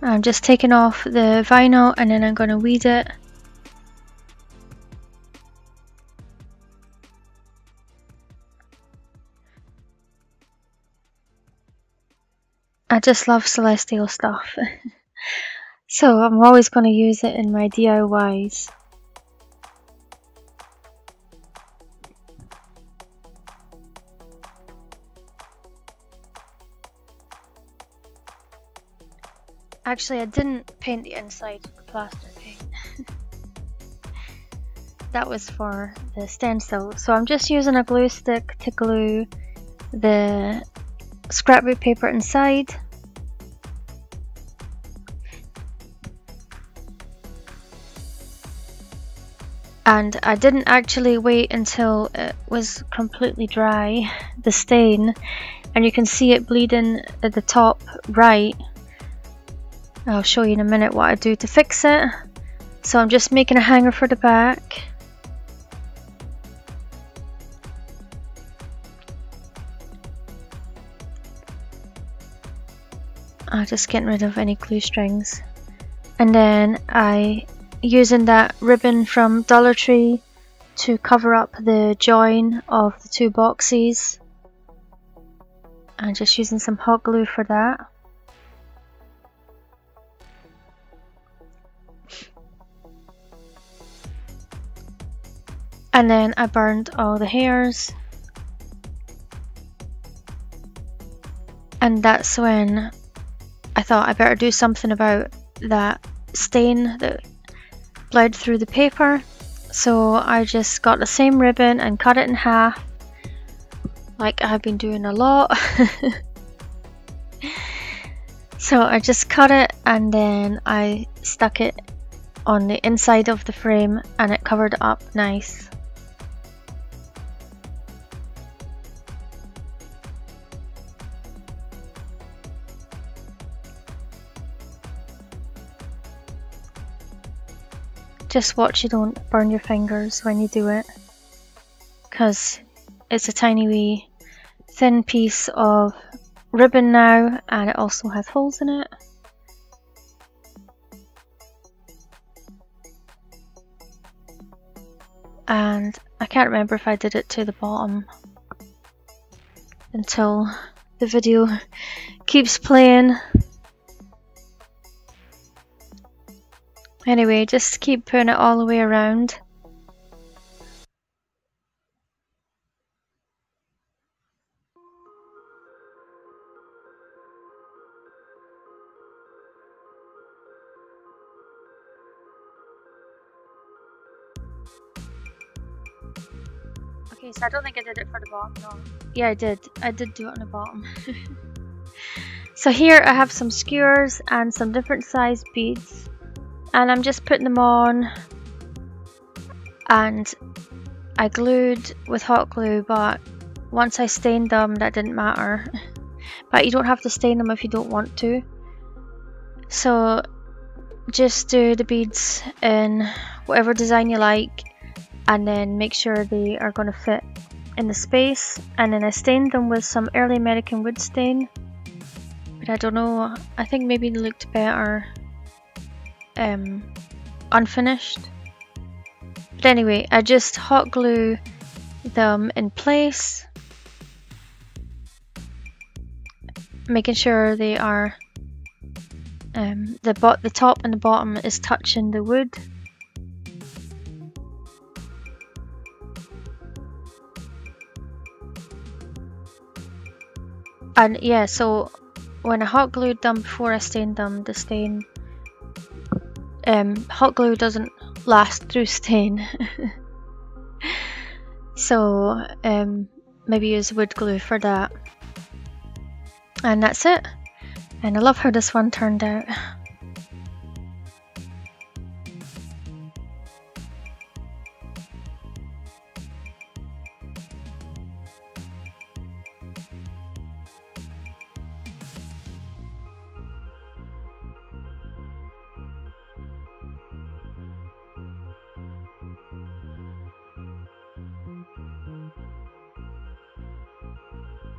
I'm just taking off the vinyl, and then I'm going to weed it. I just love celestial stuff. So I'm always going to use it in my DIYs. Actually, I didn't paint the inside with plaster paint. That was for the stencil. So I'm just using a glue stick to glue the scrapbook paper inside. And I didn't actually wait until it was completely dry, the stain, and you can see it bleeding at the top right. I'll show you in a minute what I do to fix it. So I'm just making a hanger for the back. I'm just getting rid of any glue strings. And then using that ribbon from Dollar Tree to cover up the join of the two boxes. And just using some hot glue for that. And then I burned all the hairs. And that's when I thought I better do something about that stain that bled through the paper. So I just got the same ribbon and cut it in half, like I've been doing a lot. So I just cut it, and then I stuck it on the inside of the frame, and it covered it up nice. Just watch you don't burn your fingers when you do it, because it's a tiny wee thin piece of ribbon now, and it also has holes in it. And I can't remember if I did it to the bottom until the video keeps playing. Anyway, just keep putting it all the way around. Okay, so I don't think I did it for the bottom, no. Yeah, I did. I did do it on the bottom. So here I have some skewers and some different size beads, and I'm just putting them on, and I glued with hot glue, but once I stained them that didn't matter. But you don't have to stain them if you don't want to. So just do the beads in whatever design you like, and then make sure they are going to fit in the space. And then I stained them with some early American wood stain, but I don't know, I think maybe they looked better unfinished. But anyway, I just hot glue them in place, making sure they are the top and the bottom is touching the wood. And yeah, so when I hot glued them before I stained them, the stain, hot glue doesn't last through stain. So maybe use wood glue for that. And that's it. And I love how this one turned out.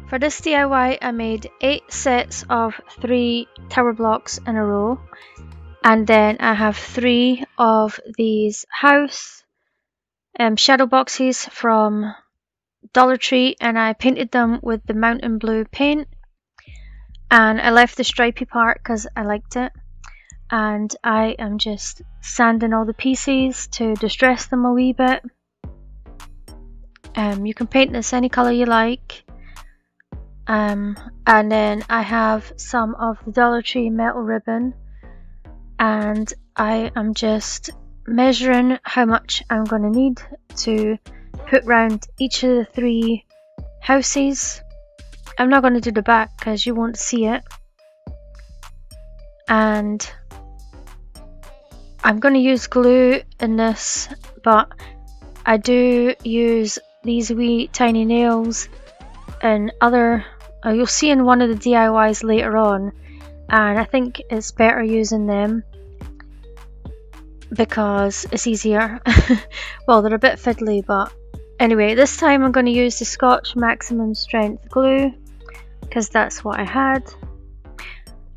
For this DIY, I made 8 sets of 3 tower blocks in a row, and then I have 3 of these house shadow boxes from Dollar Tree, and I painted them with the mountain blue paint, and I left the stripy part because I liked it, and I am just sanding all the pieces to distress them a wee bit. You can paint this any colour you like. And then I have some of the Dollar Tree metal ribbon, and I am just measuring how much I'm going to need to put round each of the 3 houses. I'm not going to do the back because you won't see it, and I'm going to use glue in this, but I do use these wee tiny nails and other you'll see in one of the DIYs later on, and I think it's better using them because it's easier. Well, they're a bit fiddly, but anyway, this time I'm going to use the Scotch Maximum Strength glue because that's what I had,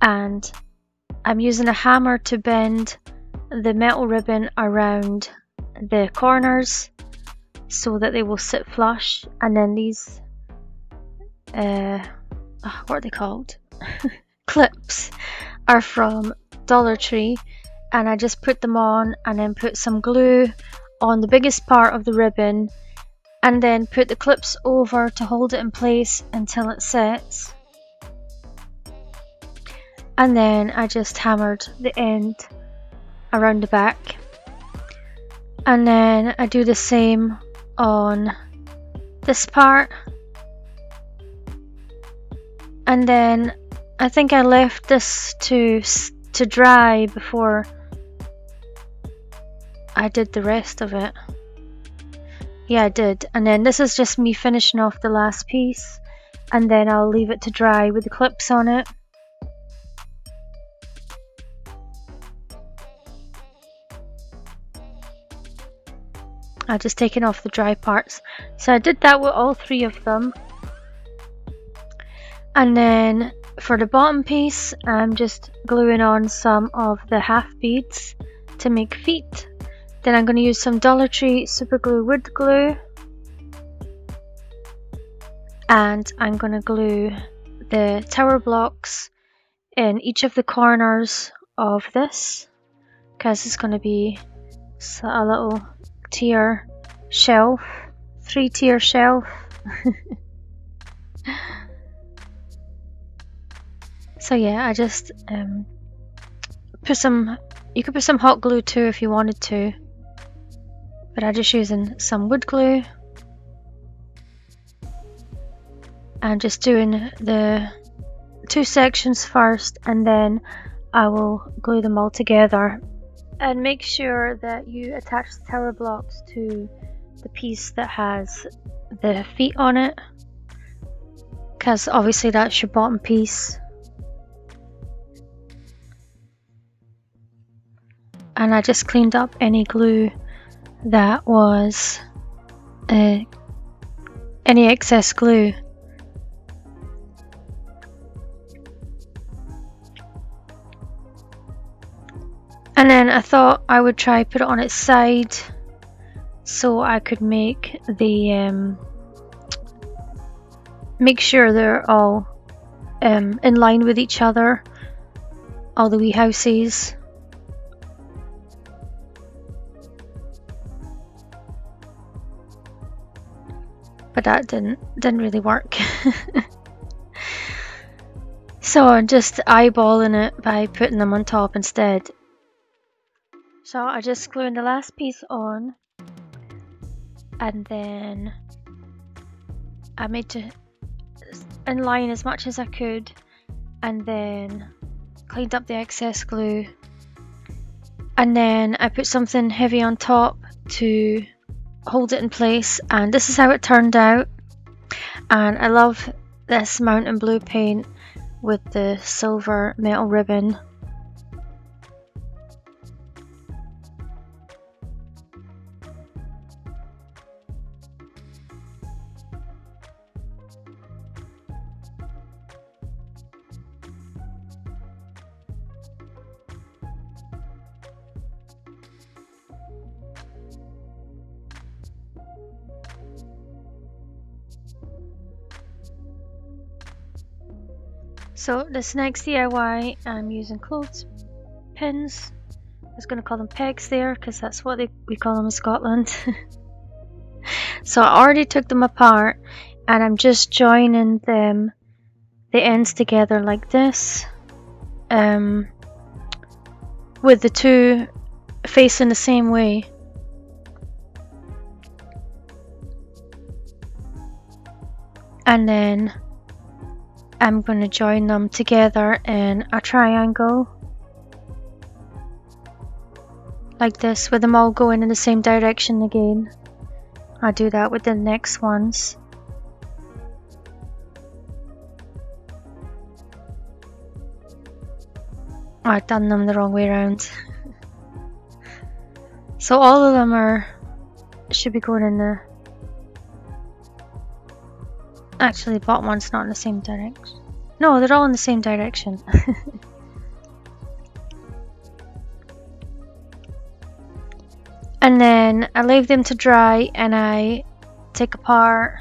and I'm using a hammer to bend the metal ribbon around the corners so that they will sit flush. And then these what are they called? Clips are from Dollar Tree, and I just put them on and then put some glue on the biggest part of the ribbon, and then put the clips over to hold it in place until it sets. And then I just hammered the end around the back, and then I do the same on this part. And then I think I left this to dry before I did the rest of it. Yeah, I did. And then this is just me finishing off the last piece, and then I'll leave it to dry with the clips on it. I've just taken off the dry parts. So I did that with all 3 of them. And then for the bottom piece, I'm just gluing on some of the half beads to make feet. Then I'm going to use some Dollar Tree Super Glue wood glue, and I'm going to glue the tower blocks in each of the corners of this because it's going to be a little tier shelf, 3-tier shelf. So yeah, I just put some, you could put some hot glue too if you wanted to, but I'm just using some wood glue. I'm just doing the two sections first, and then I will glue them all together. And make sure that you attach the tower blocks to the piece that has the feet on it, because obviously that's your bottom piece. And I just cleaned up any glue that was any excess glue. And then I thought I would try put it on its side so I could make the make sure they're all in line with each other, all the wee houses. But that didn't really work. So I'm just eyeballing it by putting them on top instead. So I just glued the last piece on, and then I made to inline as much as I could, and then cleaned up the excess glue, and then I put something heavy on top to hold it in place, and this is how it turned out. And I love this mountain blue paint with the silver metal ribbon. So this next DIY, I'm using clothes pins. I was going to call them pegs there because that's what we call them in Scotland. So I already took them apart, and I'm just joining the ends together like this, with the two facing the same way. And then I'm going to join them together in a triangle like this, with them all going in the same direction again. I'll do that with the next ones. I've done them the wrong way around. So all of them should be going in the... Actually, the bottom one's not in the same direction. No, they're all in the same direction. And then I leave them to dry, and I take apart...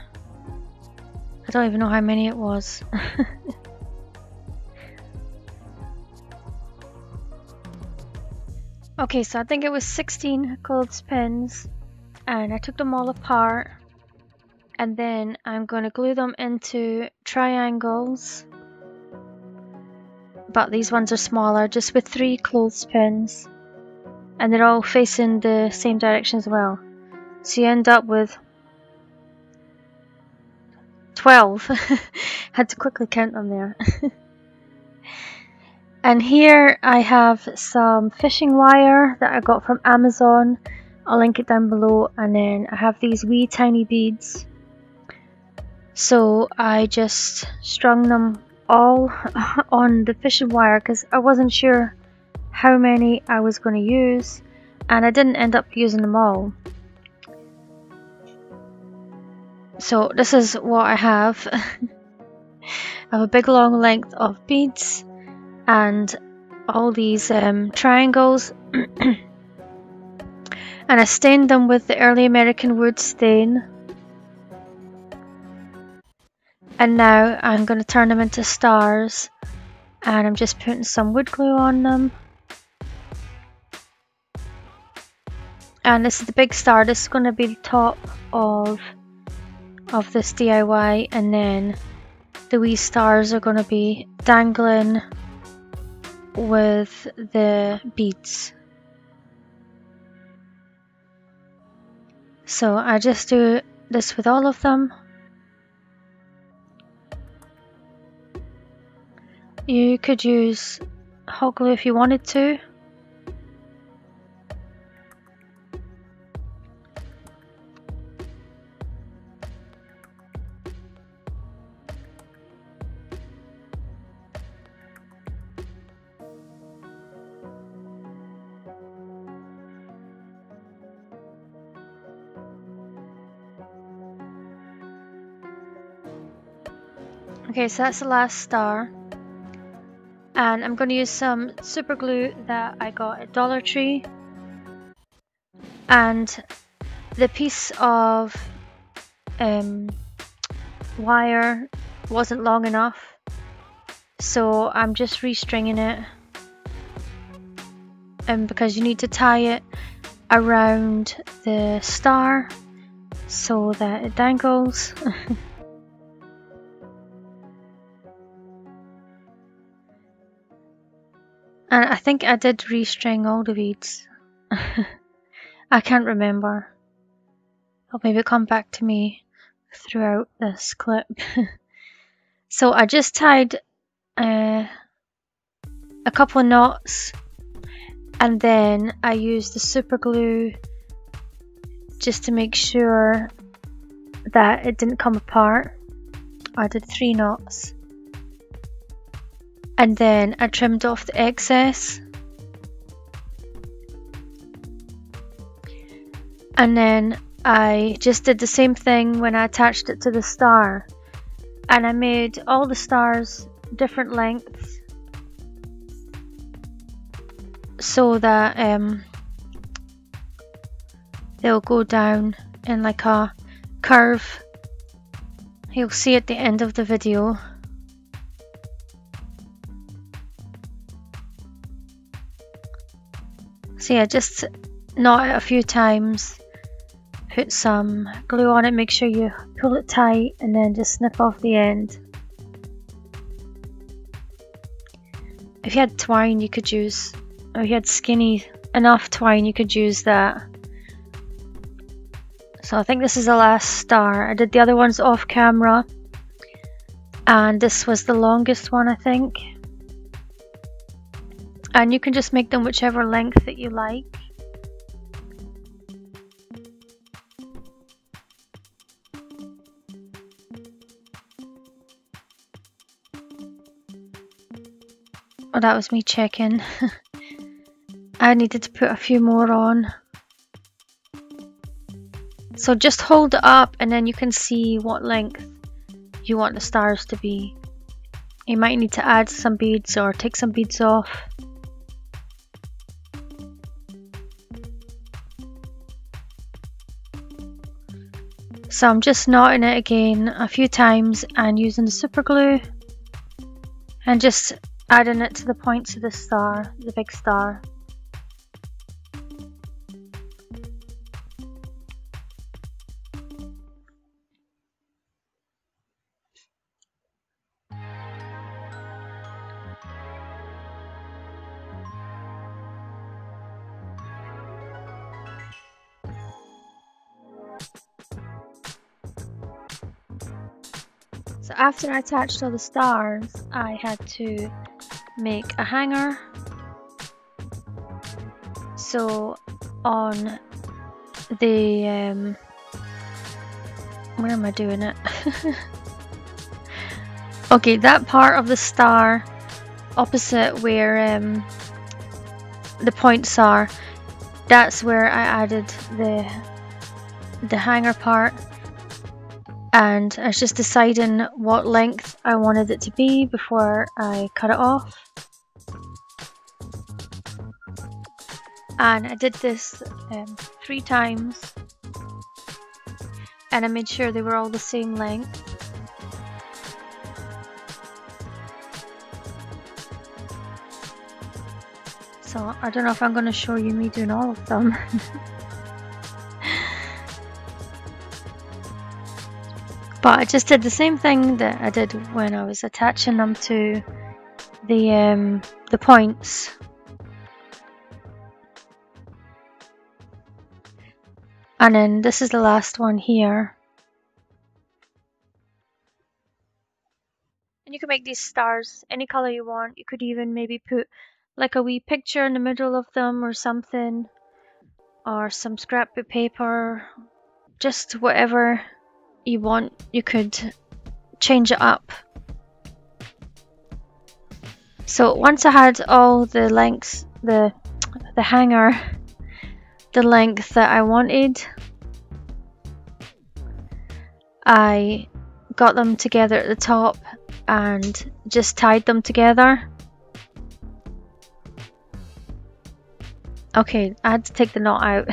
I don't even know how many it was. Okay, so I think it was 16 clothespins, and I took them all apart. And then I'm going to glue them into triangles, but these ones are smaller, just with 3 clothespins, and they're all facing the same direction as well. So you end up with 12. Had to quickly count them there. And here I have some fishing wire that I got from Amazon. I'll link it down below. And then I have these wee tiny beads. So I just strung them all on the fishing wire because I wasn't sure how many I was going to use, and I didn't end up using them all. So this is what I have. I have a big long length of beads and all these triangles. And I stained them with the early American wood stain. And now I'm going to turn them into stars, and I'm just putting some wood glue on them. And this is the big star. This is going to be the top of this DIY, and then the wee stars are going to be dangling with the beads. So I just do this with all of them. You could use hot glue if you wanted to. Okay, so that's the last star. And I'm going to use some super glue that I got at Dollar Tree. And the piece of wire wasn't long enough, so I'm just restringing it. And because you need to tie it around the star so that it dangles. And I think I did restring all the beads. I can't remember. It'll maybe come back to me throughout this clip. So I just tied a couple of knots, and then I used the super glue just to make sure that it didn't come apart. I did 3 knots. And then I trimmed off the excess. And then I just did the same thing when I attached it to the star. And I made all the stars different lengths so that they'll go down in like a curve. You'll see at the end of the video. So yeah, just knot it a few times, put some glue on it, make sure you pull it tight, and then just snip off the end. If you had twine you could use, or if you had skinny enough twine you could use that. So I think this is the last star. I did the other ones off camera, and this was the longest one, I think. And you can just make them whichever length that you like. Oh, that was me checking. I needed to put a few more on. So just hold it up and then you can see what length you want the stars to be. You might need to add some beads or take some beads off. So I'm just knotting it again a few times and using the super glue and just adding it to the points of the star, the big star. So after I attached all the stars, I had to make a hanger. So on the where am I doing it? Okay, that part of the star opposite where the points are, that's where I added the hanger part. And I was just deciding what length I wanted it to be before I cut it off. And I did this 3 times, and I made sure they were all the same length. So I don't know if I'm going to show you me doing all of them. But I just did the same thing that I did when I was attaching them to the points. And then this is the last one here. And you can make these stars any color you want. You could even maybe put like a wee picture in the middle of them or something, or some scrapbook paper, just whatever you want. You could change it up. So once I had all the lengths, the hanger, the length that I wanted, I got them together at the top and just tied them together. Okay, I had to take the knot out.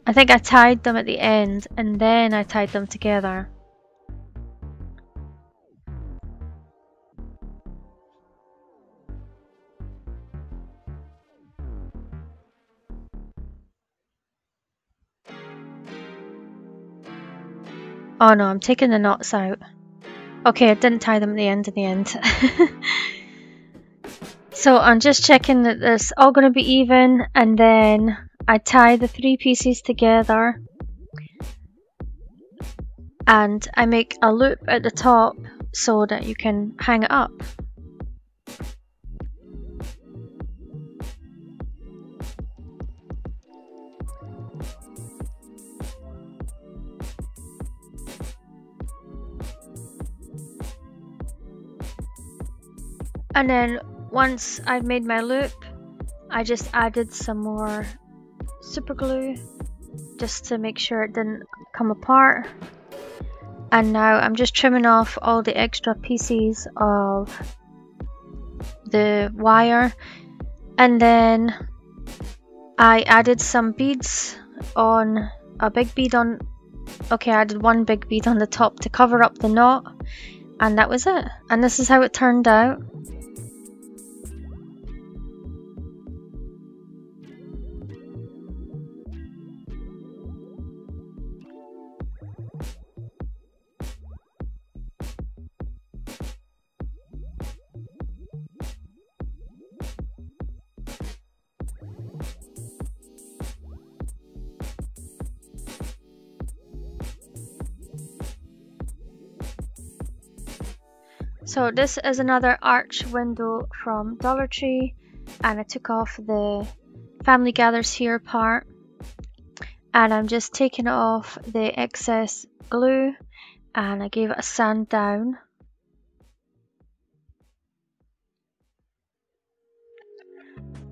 I think I tied them at the end and then I tied them together. Oh no, I'm taking the knots out. Okay, I didn't tie them at the end in the end. So I'm just checking that it's all going to be even, and then I tie the 3 pieces together and I make a loop at the top so that you can hang it up. And then once I've made my loop, I just added some more super glue just to make sure it didn't come apart. And now I'm just trimming off all the extra pieces of the wire, and then I added some beads on, a big bead on, okay, I added one big bead on the top to cover up the knot, and that was it. And this is how it turned out. So this is another arch window from Dollar Tree, and I took off the Family Gathers Here part, and I'm just taking off the excess glue, and I gave it a sand down.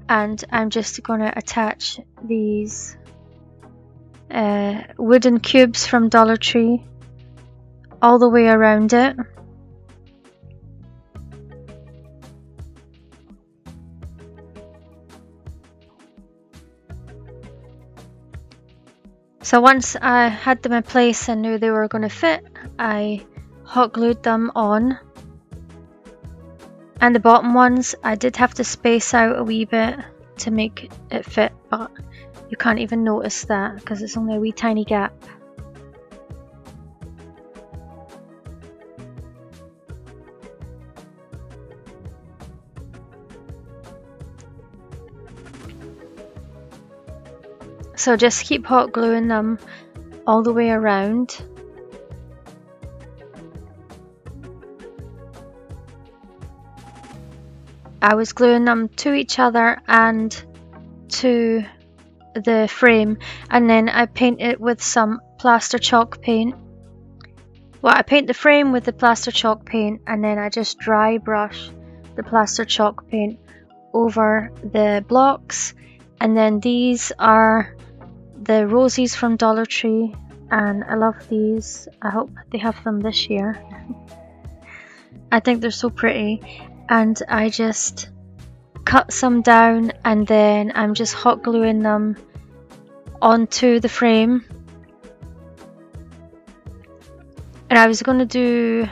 And I'm just going to attach these wooden cubes from Dollar Tree all the way around it. So once I had them in place and knew they were going to fit, I hot glued them on. And the bottom ones, I did have to space out a wee bit to make it fit, but you can't even notice that because it's only a wee tiny gap. So just keep hot gluing them all the way around. I was gluing them to each other and to the frame, and then I paint it with some plaster chalk paint. Well, I paint the frame with the plaster chalk paint, and then I just dry brush the plaster chalk paint over the blocks. And then these are the roses from Dollar Tree, and I love these. I hope they have them this year. I think they're so pretty. And I just cut some down, and then I'm just hot gluing them onto the frame. And I was going to do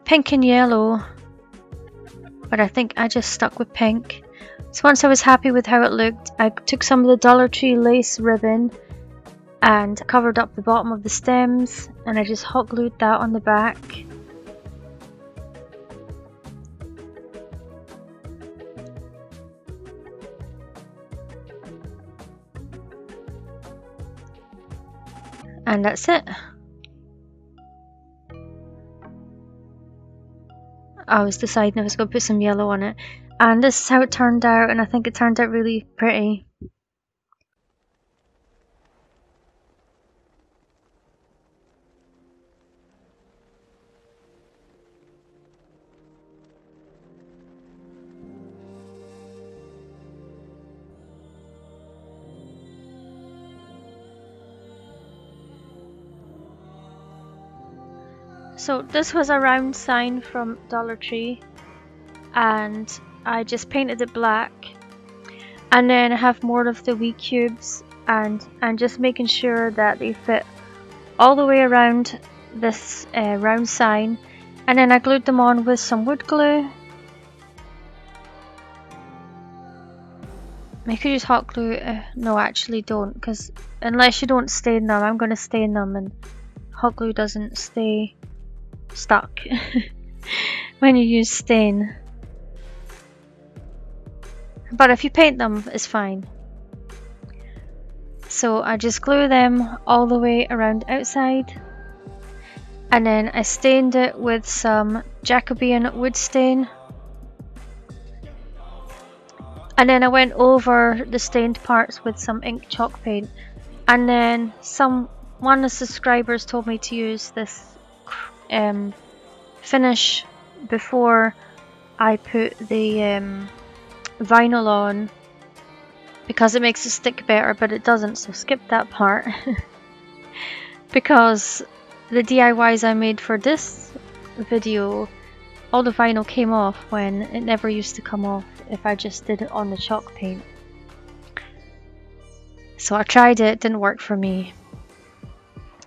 pink and yellow, but I think I just stuck with pink. So once I was happy with how it looked, I took some of the Dollar Tree lace ribbon and covered up the bottom of the stems, and I just hot glued that on the back. And that's it. I was deciding I was going to put some yellow on it. And this is how it turned out, and I think it turned out really pretty. So this was a round sign from Dollar Tree, and I just painted it black. And then I have more of the wee cubes, and I'm just making sure that they fit all the way around this round sign. And then I glued them on with some wood glue. I could use hot glue. No, actually don't, because unless you don't stain them, I'm going to stain them, and hot glue doesn't stay stuck when you use stain. But if you paint them, it's fine. So I just glue them all the way around outside. And then I stained it with some Jacobean wood stain. And then I went over the stained parts with some ink chalk paint. And then one of the subscribers told me to use this finish before I put the vinyl on, because it makes it stick better, but it doesn't, so skip that part. Because the DIYs I made for this video, all the vinyl came off when it never used to come off if I just did it on the chalk paint. So I tried it, didn't work for me.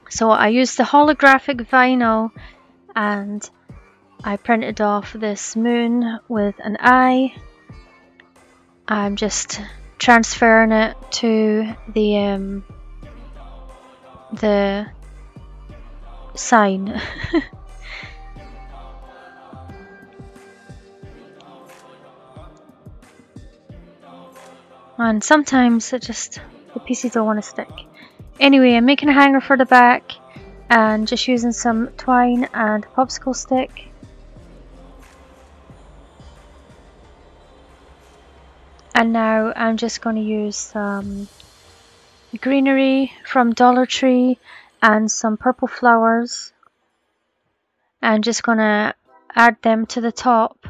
So I used the holographic vinyl, and I printed off this moon with an eye. I'm just transferring it to the sign. And sometimes the pieces don't want to stick. Anyway, I'm making a hanger for the back and just using some twine and popsicle stick. And now I'm just going to use some greenery from Dollar Tree and some purple flowers. I'm just going to add them to the top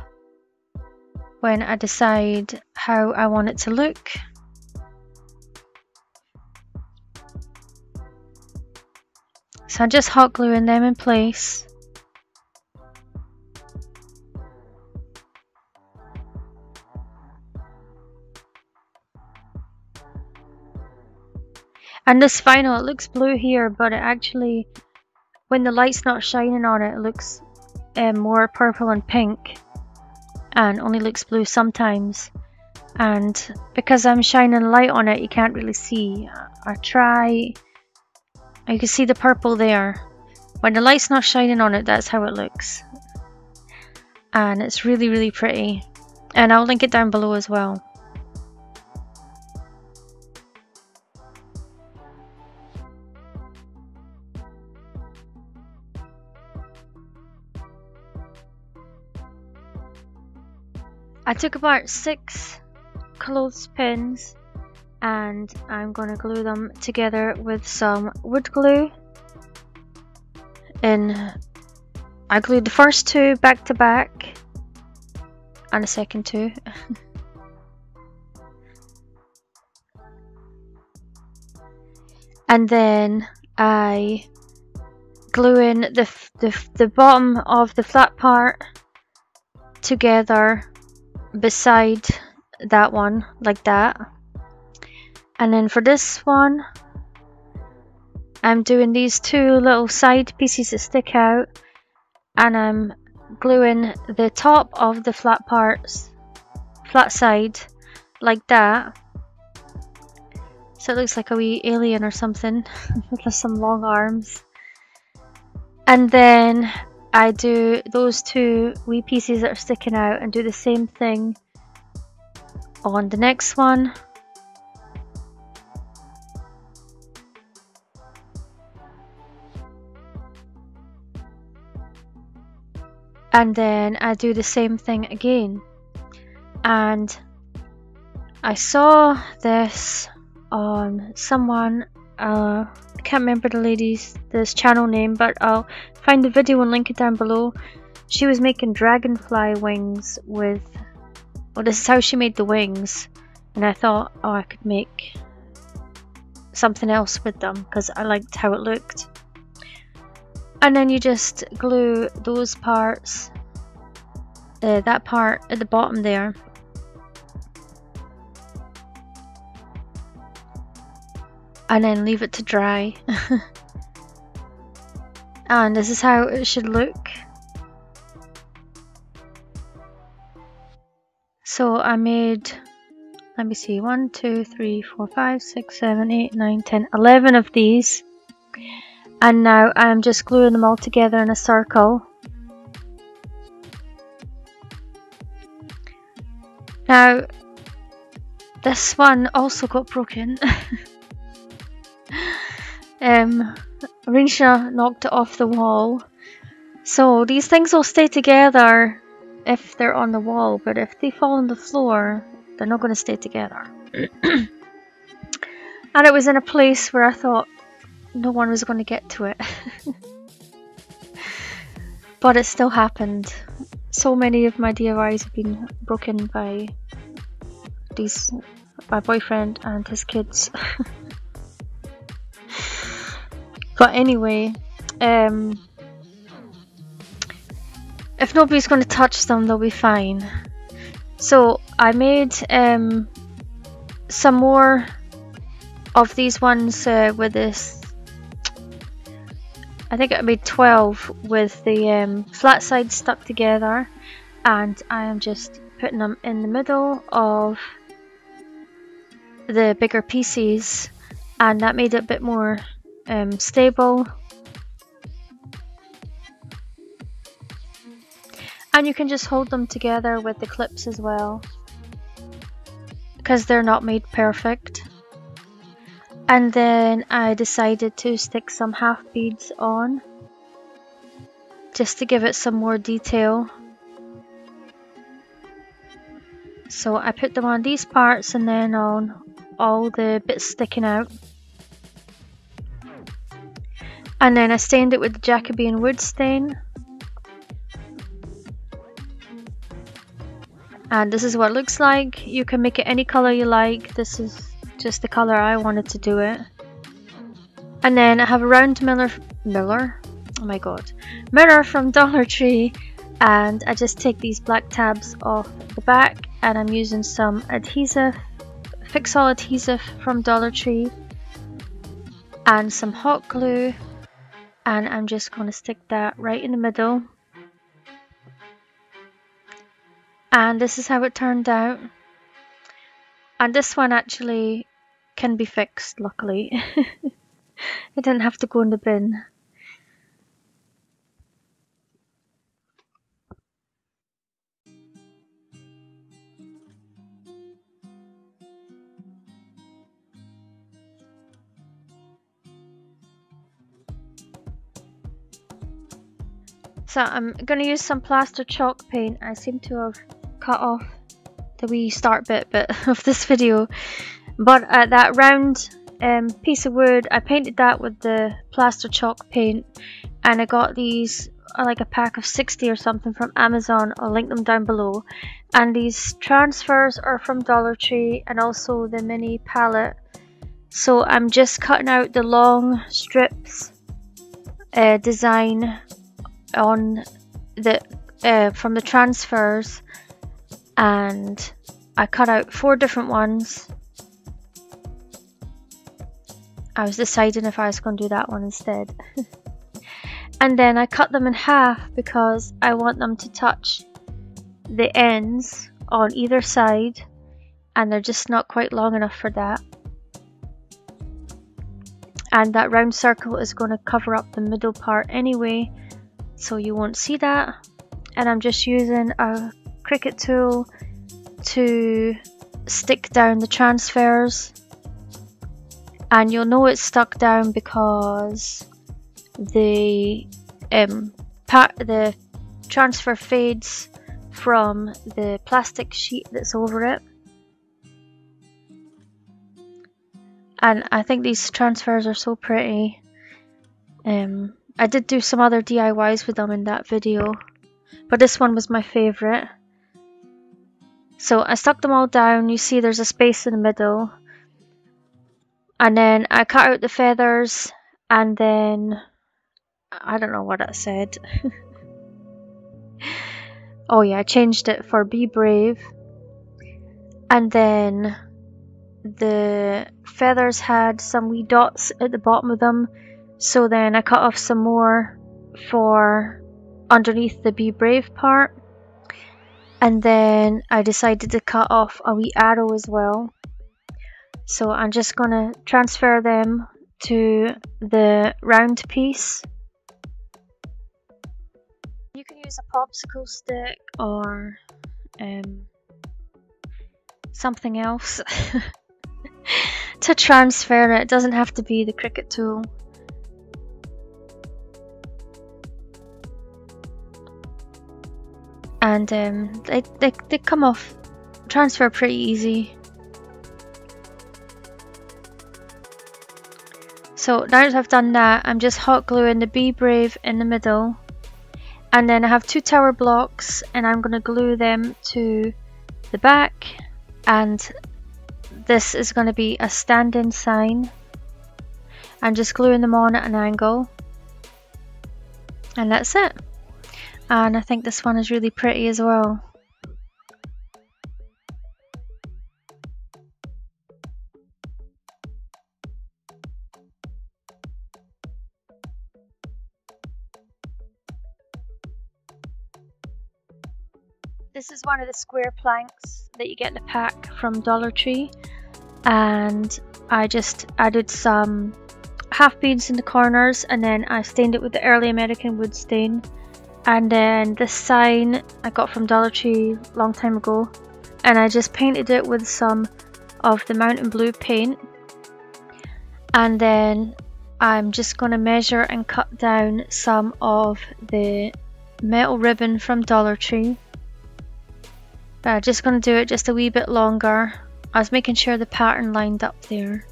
when I decide how I want it to look. So I'm just hot gluing them in place. And this vinyl, it looks blue here, but it actually, when the light's not shining on it, it looks more purple and pink, and only looks blue sometimes. And because I'm shining light on it, you can't really see. You can see the purple there. When the light's not shining on it, that's how it looks. And it's really, really pretty. And I'll link it down below as well. I took about 6 clothespins and I'm going to glue them together with some wood glue. And I glued the first 2 back to back and the second 2. And then I glue in the bottom of the flat part together beside that one, like that. And then for this one, I'm doing these 2 little side pieces that stick out, and I'm gluing the top of the flat side, like that. So it looks like a wee alien or something with some long arms. And then I do those 2 wee pieces that are sticking out and do the same thing on the next one. And then I do the same thing again. And I saw this on someone, I can't remember this channel name, but I'll find the video and link it down below. She was making dragonfly wings with, well, this is how she made the wings, and I thought, oh, I could make something else with them because I liked how it looked. And then you just glue those parts, that part at the bottom there, and then leave it to dry. And this is how it should look. So I made, let me see, 1, 2, 3, 4, 5, 6, 7, 8, 9, 10, 11 of these. And now I'm just gluing them all together in a circle. Now, this one also got broken. Rinsha knocked it off the wall. So these things will stay together if they're on the wall, but if they fall on the floor, they're not going to stay together. And it was in a place where I thought no one was going to get to it. But it still happened. So many of my DIYs have been broken by my boyfriend and his kids. But anyway, if nobody's going to touch them, they'll be fine. So I made some more of these ones with this. I think I made 12 with the flat sides stuck together, and I am just putting them in the middle of the bigger pieces, and that made it a bit more stable. And you can just hold them together with the clips as well, because they're not made perfect. And then I decided to stick some half beads on, just to give it some more detail. So I put them on these parts and then on all the bits sticking out. And then I stained it with the Jacobean wood stain. And this is what it looks like. You can make it any color you like. This is just the color I wanted to do it. And then I have a round mirror from Dollar Tree, and I just take these black tabs off the back, and I'm using some adhesive, Fix-All adhesive from Dollar Tree, and some hot glue, and I'm just going to stick that right in the middle. And this is how it turned out. And this one actually can be fixed, luckily. It didn't have to go in the bin. So I'm going to use some plaster chalk paint. I seem to have cut off the wee start bit of this video, but that round piece of wood, I painted that with the plaster chalk paint, and I got these like a pack of 60 or something from Amazon. I'll link them down below. And these transfers are from Dollar Tree, and also the mini palette. So I'm just cutting out the long strips design on the from the transfers, and I cut out 4 different ones. I was deciding if I was going to do that one instead. And then I cut them in half because I want them to touch the ends on either side, and they're just not quite long enough for that. And that round circle is going to cover up the middle part anyway, so you won't see that. And I'm just using a Cricut tool to stick down the transfers, and you'll know it's stuck down because the transfer fades from the plastic sheet that's over it. And I think these transfers are so pretty. I did do some other DIYs with them in that video, but this one was my favourite. So I stuck them all down. You see there's a space in the middle. And then I cut out the feathers, and then I don't know what it said. Oh yeah, I changed it for Be Brave. And then the feathers had some wee dots at the bottom of them, so then I cut off some more for underneath the Be Brave part. And then I decided to cut off a wee arrow as well. So I'm just gonna transfer them to the round piece. You can use a popsicle stick or something else to transfer it. It doesn't have to be the Cricut tool. And they come off, transfer pretty easy. So now that I've done that, I'm just hot gluing the Be Brave in the middle. And then I have 2 tower blocks, and I'm going to glue them to the back. And this is going to be a stand-in sign. I'm just gluing them on at an angle. And that's it. And I think this one is really pretty as well. This is one of the square planks that you get in the pack from Dollar Tree, and I just added some half beads in the corners, and then I stained it with the early American wood stain. And then this sign I got from Dollar Tree a long time ago, and I just painted it with some of the Mountain Blue paint. And then I'm just going to measure and cut down some of the metal ribbon from Dollar Tree. But I'm just going to do it just a wee bit longer. I was making sure the pattern lined up there.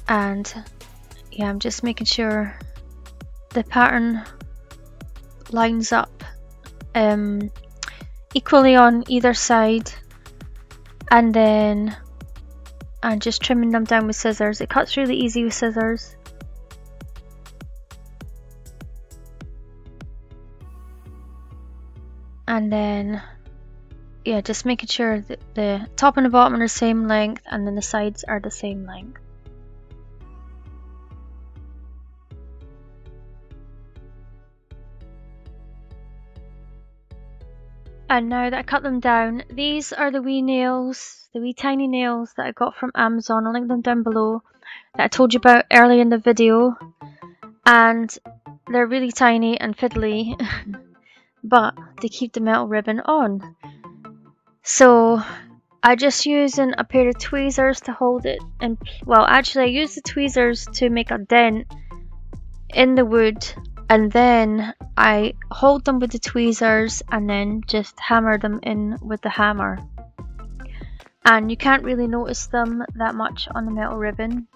And yeah, I'm just making sure the pattern lines up equally on either side. And then I'm just trimming them down with scissors. It cuts really easy with scissors. And then, yeah, just making sure that the top and the bottom are the same length, and then the sides are the same length. And now that I cut them down, these are the wee nails, the wee tiny nails that I got from Amazon. I'll link them down below, that I told you about early in the video. And they're really tiny and fiddly. But they keep the metal ribbon on. So I just using a pair of tweezers to hold it in. Well, actually I used the tweezers to make a dent in the wood, and then I hold them with the tweezers and then just hammer them in with the hammer. And you can't really notice them that much on the metal ribbon.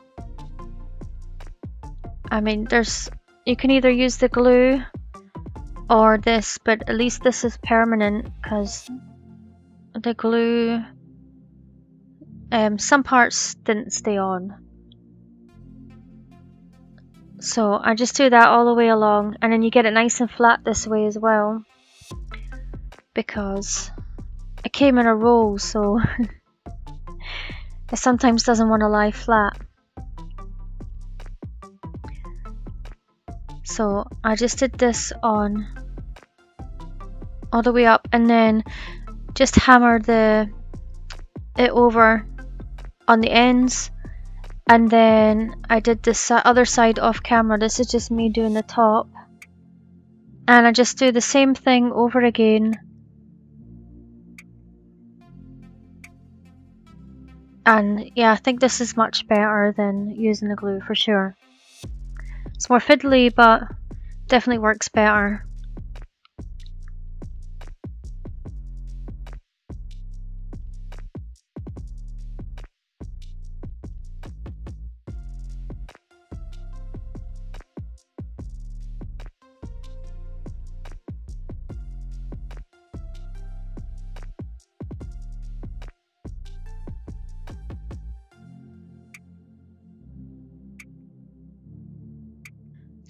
I mean, you can either use the glue or this, but at least this is permanent, because the glue, some parts didn't stay on. So I just do that all the way along, and then you get it nice and flat this way as well, because it came in a roll, so it sometimes doesn't want to lie flat. So I just did this on all the way up, and then just hammer it over on the ends. And then I did this other side off camera. This is just me doing the top, and I just do the same thing over again. And yeah, I think this is much better than using the glue for sure. It's more fiddly, but Definitely works better.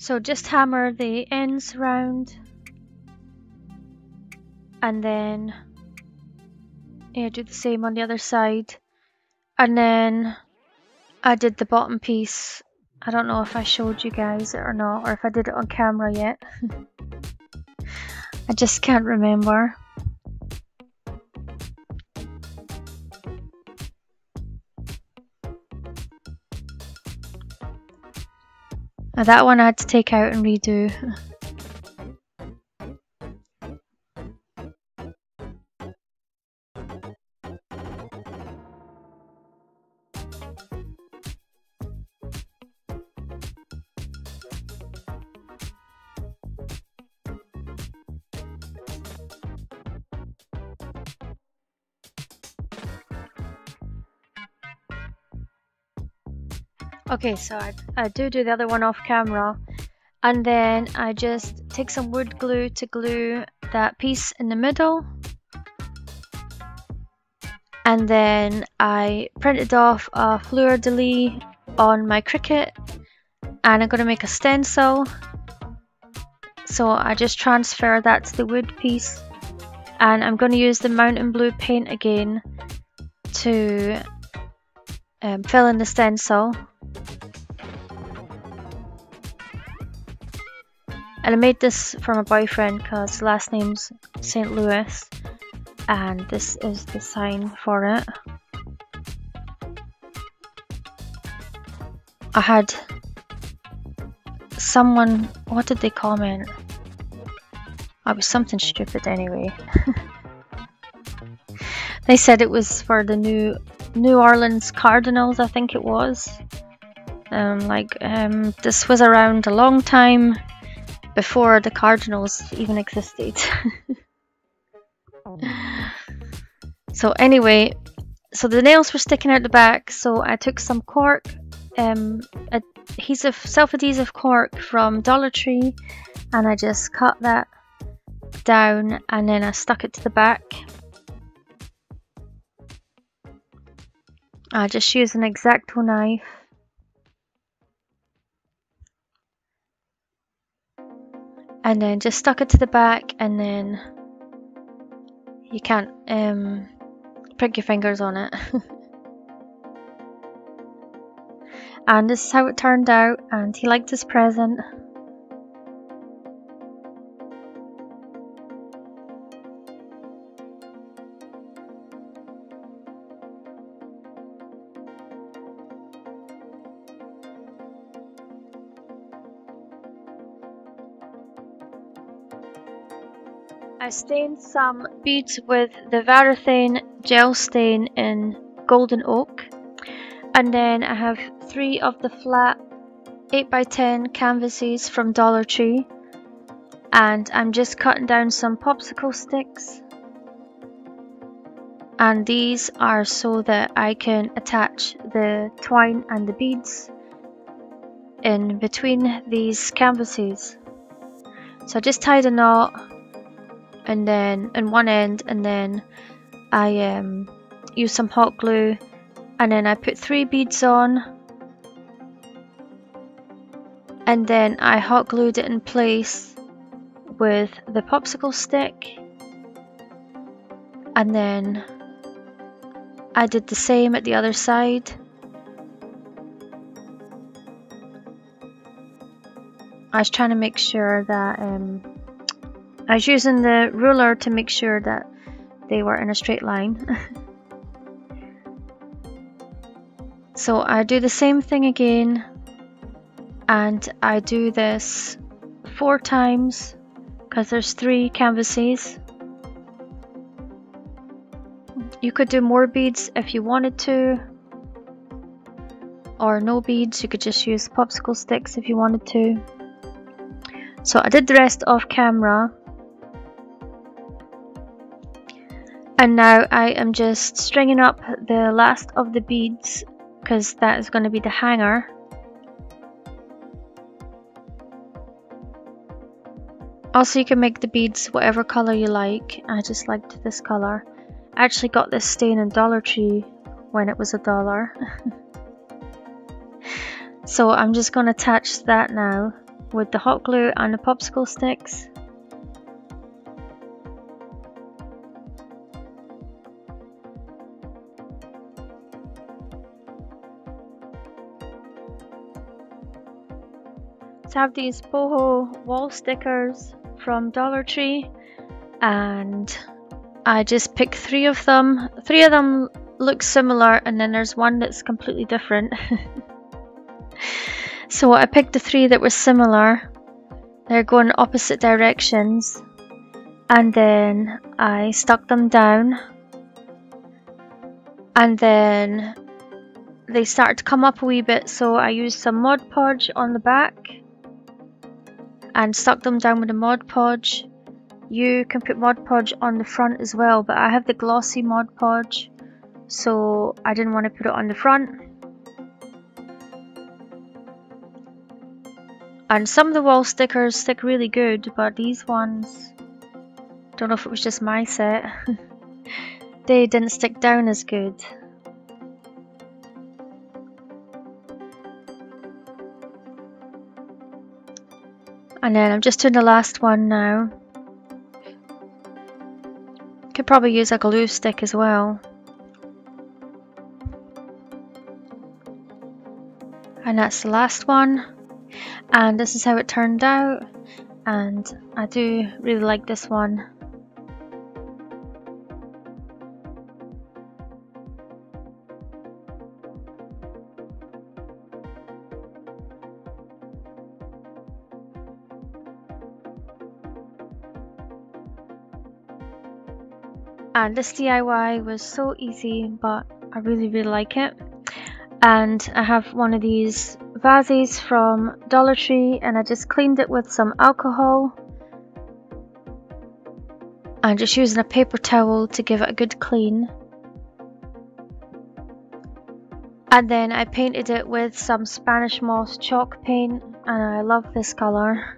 So just hammer the ends round, and then do the same on the other side. And then I did the bottom piece. I don't know if I showed you guys it or not, or if I did it on camera yet. I just can't remember. That one I had to take out and redo. Okay, so I do the other one off camera, and then I just take some wood glue to glue that piece in the middle, and then I printed off a fleur-de-lis on my Cricut, and I'm going to make a stencil. So I just transfer that to the wood piece, and I'm going to use the Mountain Blue paint again to fill in the stencil. And I made this for my boyfriend because his last name's St. Louis, and this is the sign for it. I had someone, what did they comment? I was something stupid anyway. They said it was for the New Orleans Cardinals, I think it was. This was around a long time before the Cardinals even existed. So anyway, so the nails were sticking out the back, so I took some cork, self-adhesive cork from Dollar Tree, and I just cut that down and then I stuck it to the back. I just used an X-Acto knife. And then just stuck it to the back, and then you can't prick your fingers on it. And this is how it turned out, and he liked his present. I stained some beads with the Varathane gel stain in Golden Oak, and then I have 3 of the flat 8x10 canvases from Dollar Tree, and I'm just cutting down some popsicle sticks, and these are so that I can attach the twine and the beads in between these canvases. So I just tied a knot and then in one end, and then I use some hot glue, and then I put 3 beads on, and then I hot glued it in place with the popsicle stick, and then I did the same at the other side. I was trying to make sure that I was using the ruler to make sure that they were in a straight line. So I do the same thing again, and I do this 4 times because there's 3 canvases. You could do more beads if you wanted to, or no beads, you could just use popsicle sticks if you wanted to. So I did the rest off camera. And now I am just stringing up the last of the beads because that is going to be the hanger. Also, you can make the beads whatever color you like. I just liked this color. I actually got this stain in Dollar Tree when it was $1. So I'm just going to attach that now with the hot glue and the popsicle sticks. So I have these boho wall stickers from Dollar Tree, and I just picked 3 of them. 3 of them look similar, and then there's one that's completely different. So I picked the 3 that were similar. They're going opposite directions, and then I stuck them down, and then they started to come up a wee bit, so I used some Mod Podge on the back and stuck them down with the Mod Podge. You can put Mod Podge on the front as well, but I have the glossy Mod Podge, so I didn't want to put it on the front. And some of the wall stickers stick really good, but these ones, don't know if it was just my set, they didn't stick down as good. And then I'm just doing the last one now. Could probably use a glue stick as well. And that's the last one. And this is how it turned out. And I do really like this one. And this DIY was so easy, but I really like it. And I have one of these vases from Dollar Tree, and I just cleaned it with some alcohol. I'm just using a paper towel to give it a good clean. And then I painted it with some Spanish moss chalk paint, and I love this color.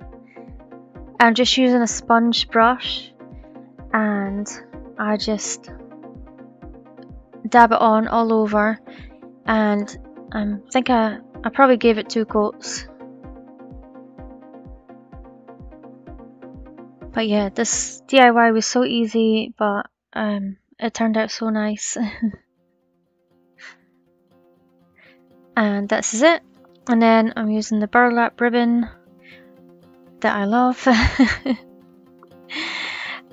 I'm just using a sponge brush, and I just dab it on all over, and I think I probably gave it 2 coats. But yeah, this DIY was so easy, but it turned out so nice. And this is it. And then I'm using the burlap ribbon that I love.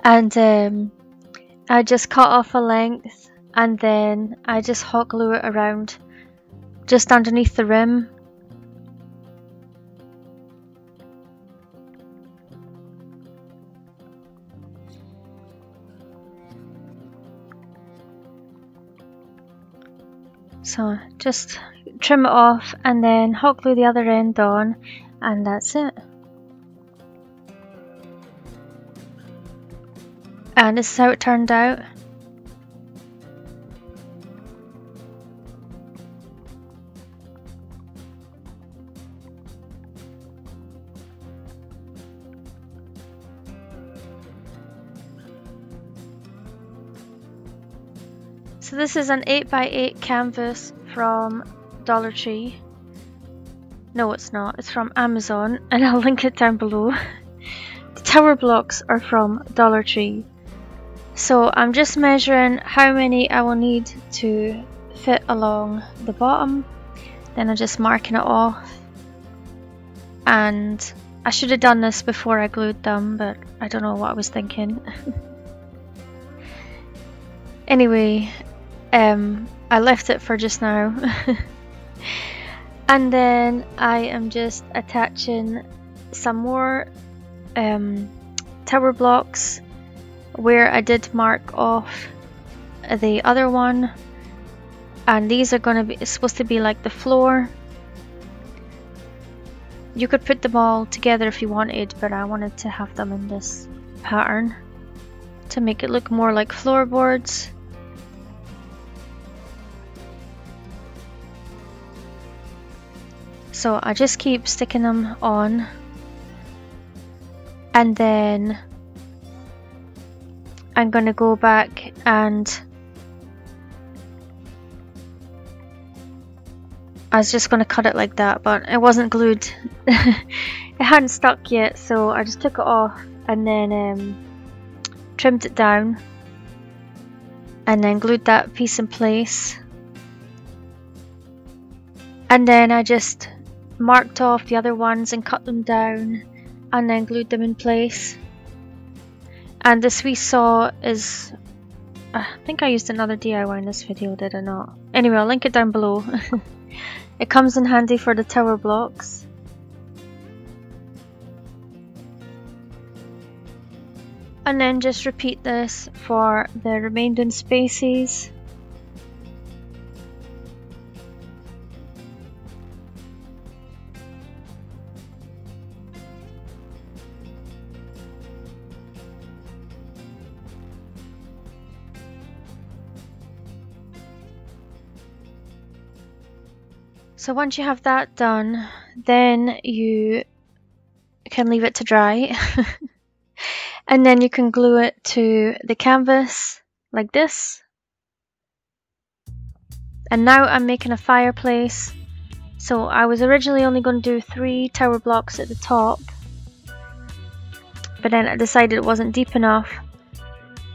And I just cut off a length, and then I just hot glue it around just underneath the rim. So just trim it off and then hot glue the other end on, and that's it. And this is how it turned out. So this is an 8x8 canvas from Dollar Tree. No, it's not. It's from Amazon, and I'll link it down below. The tower blocks are from Dollar Tree. So I'm just measuring how many I will need to fit along the bottom. Then I'm just marking it off. And I should have done this before I glued them, but I don't know what I was thinking. Anyway, I left it for just now. And then I am just attaching some more tower blocks where I did mark off the other one, and these are going to be supposed to be like the floor. You could put them all together if you wanted, but I wanted to have them in this pattern to make it look more like floorboards. So I just keep sticking them on, and then I'm gonna go back and I was just gonna cut it like that, but it wasn't glued. It hadn't stuck yet, so I just took it off and then trimmed it down and then glued that piece in place. And then I just marked off the other ones and cut them down and then glued them in place. And this wee saw is, I think I used another DIY in this video, did I not? Anyway, I'll link it down below. It comes in handy for the tower blocks. And then just repeat this for the remaining spaces. So once you have that done, then you can leave it to dry. And then you can glue it to the canvas like this. And now I'm making a fireplace. So I was originally only going to do 3 tower blocks at the top, but then I decided it wasn't deep enough.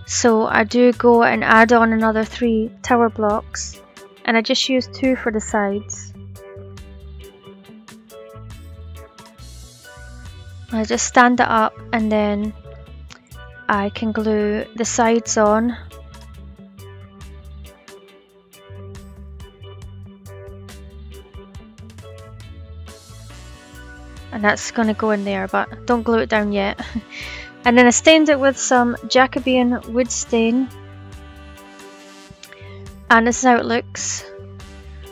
So I do go and add on another 3 tower blocks, and I just use 2 for the sides. I just stand it up and then I can glue the sides on. And that's going to go in there, but don't glue it down yet. And then I stained it with some Jacobean wood stain. And this is how it looks.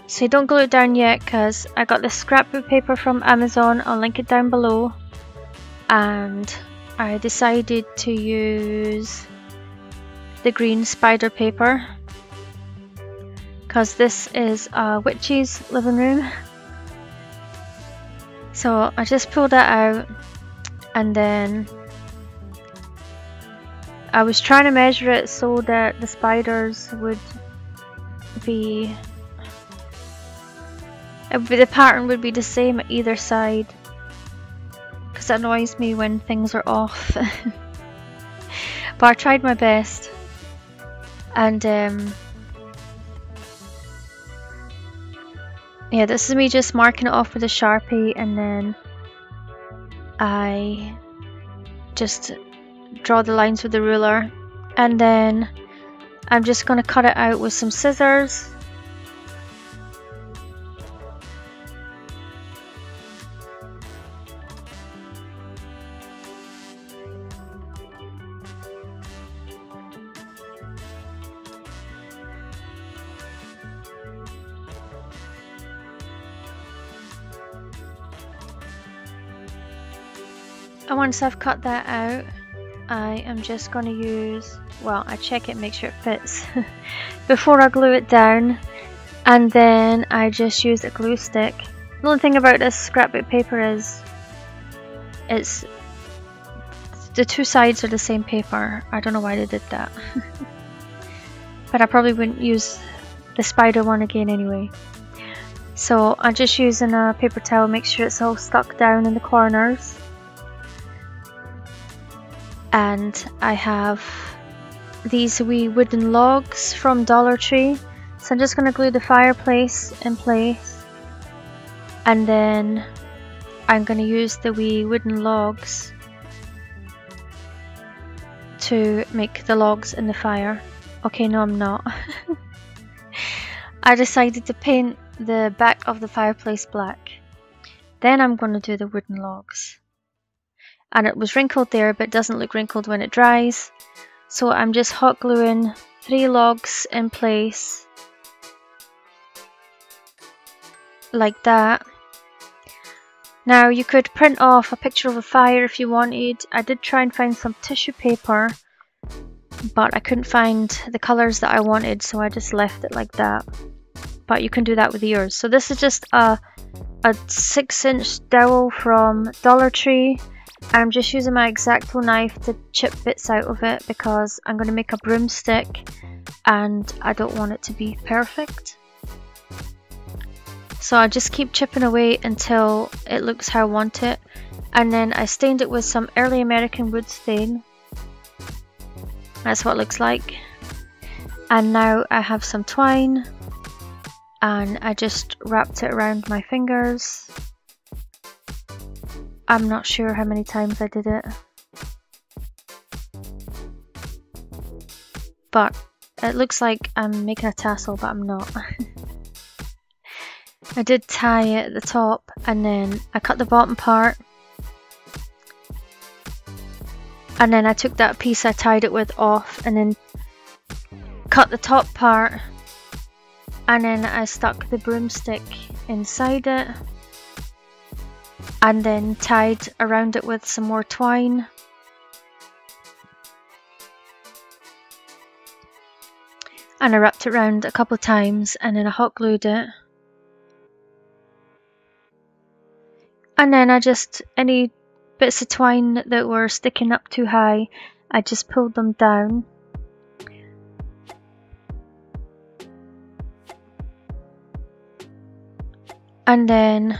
So you don't glue it down yet because I got this scrapbook paper from Amazon. I'll link it down below. And I decided to use the green spider paper because this is a witch's living room. So I just pulled that out, and then I was trying to measure it so that the spiders would be, the pattern would be the same at either side. Because it annoys me when things are off. But I tried my best, and yeah, this is me just marking it off with a Sharpie, and then I just draw the lines with the ruler, and then I'm just going to cut it out with some scissors. And once I've cut that out, I am just going to use, well, I check it, make sure it fits before I glue it down, and then I just use a glue stick. The only thing about this scrapbook paper is it's the 2 sides are the same paper. I don't know why they did that. But I probably wouldn't use the spider one again anyway. So I'm just using a paper towel, make sure it's all stuck down in the corners. And I have these wee wooden logs from Dollar Tree. So I'm just going to glue the fireplace in place. And then I'm going to use the wee wooden logs to make the logs in the fire. Okay, no, I'm not. I decided to paint the back of the fireplace black. Then I'm going to do the wooden logs. And it was wrinkled there, but it doesn't look wrinkled when it dries. So I'm just hot gluing 3 logs in place like that. Now you could print off a picture of a fire if you wanted. I did try and find some tissue paper, but I couldn't find the colours that I wanted, so I just left it like that. But you can do that with yours. So this is just a 6-inch dowel from Dollar Tree. I'm just using my X-Acto knife to chip bits out of it because I'm going to make a broomstick and I don't want it to be perfect. So I just keep chipping away until it looks how I want it. And then I stained it with some early American wood stain. That's what it looks like. And now I have some twine and I just wrapped it around my fingers. I'm not sure how many times I did it, but it looks like I'm making a tassel, but I'm not. I did tie it at the top and then I cut the bottom part, and then I took that piece I tied it with off and then cut the top part, and then I stuck the broomstick inside it and then tied around it with some more twine. And I wrapped it around a couple of times and then I hot glued it. And then I just, any bits of twine that were sticking up too high, I just pulled them down. And then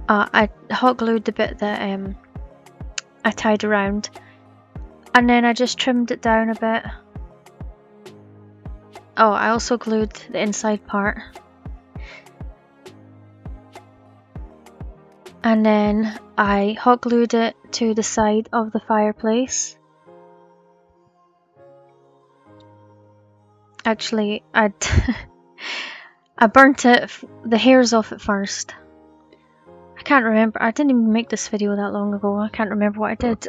I hot glued the bit that I tied around, and then I just trimmed it down a bit. Oh, I also glued the inside part. And then I hot glued it to the side of the fireplace. Actually, I burnt it, the hairs off it first. I can't remember, I didn't even make this video that long ago, I can't remember what I did.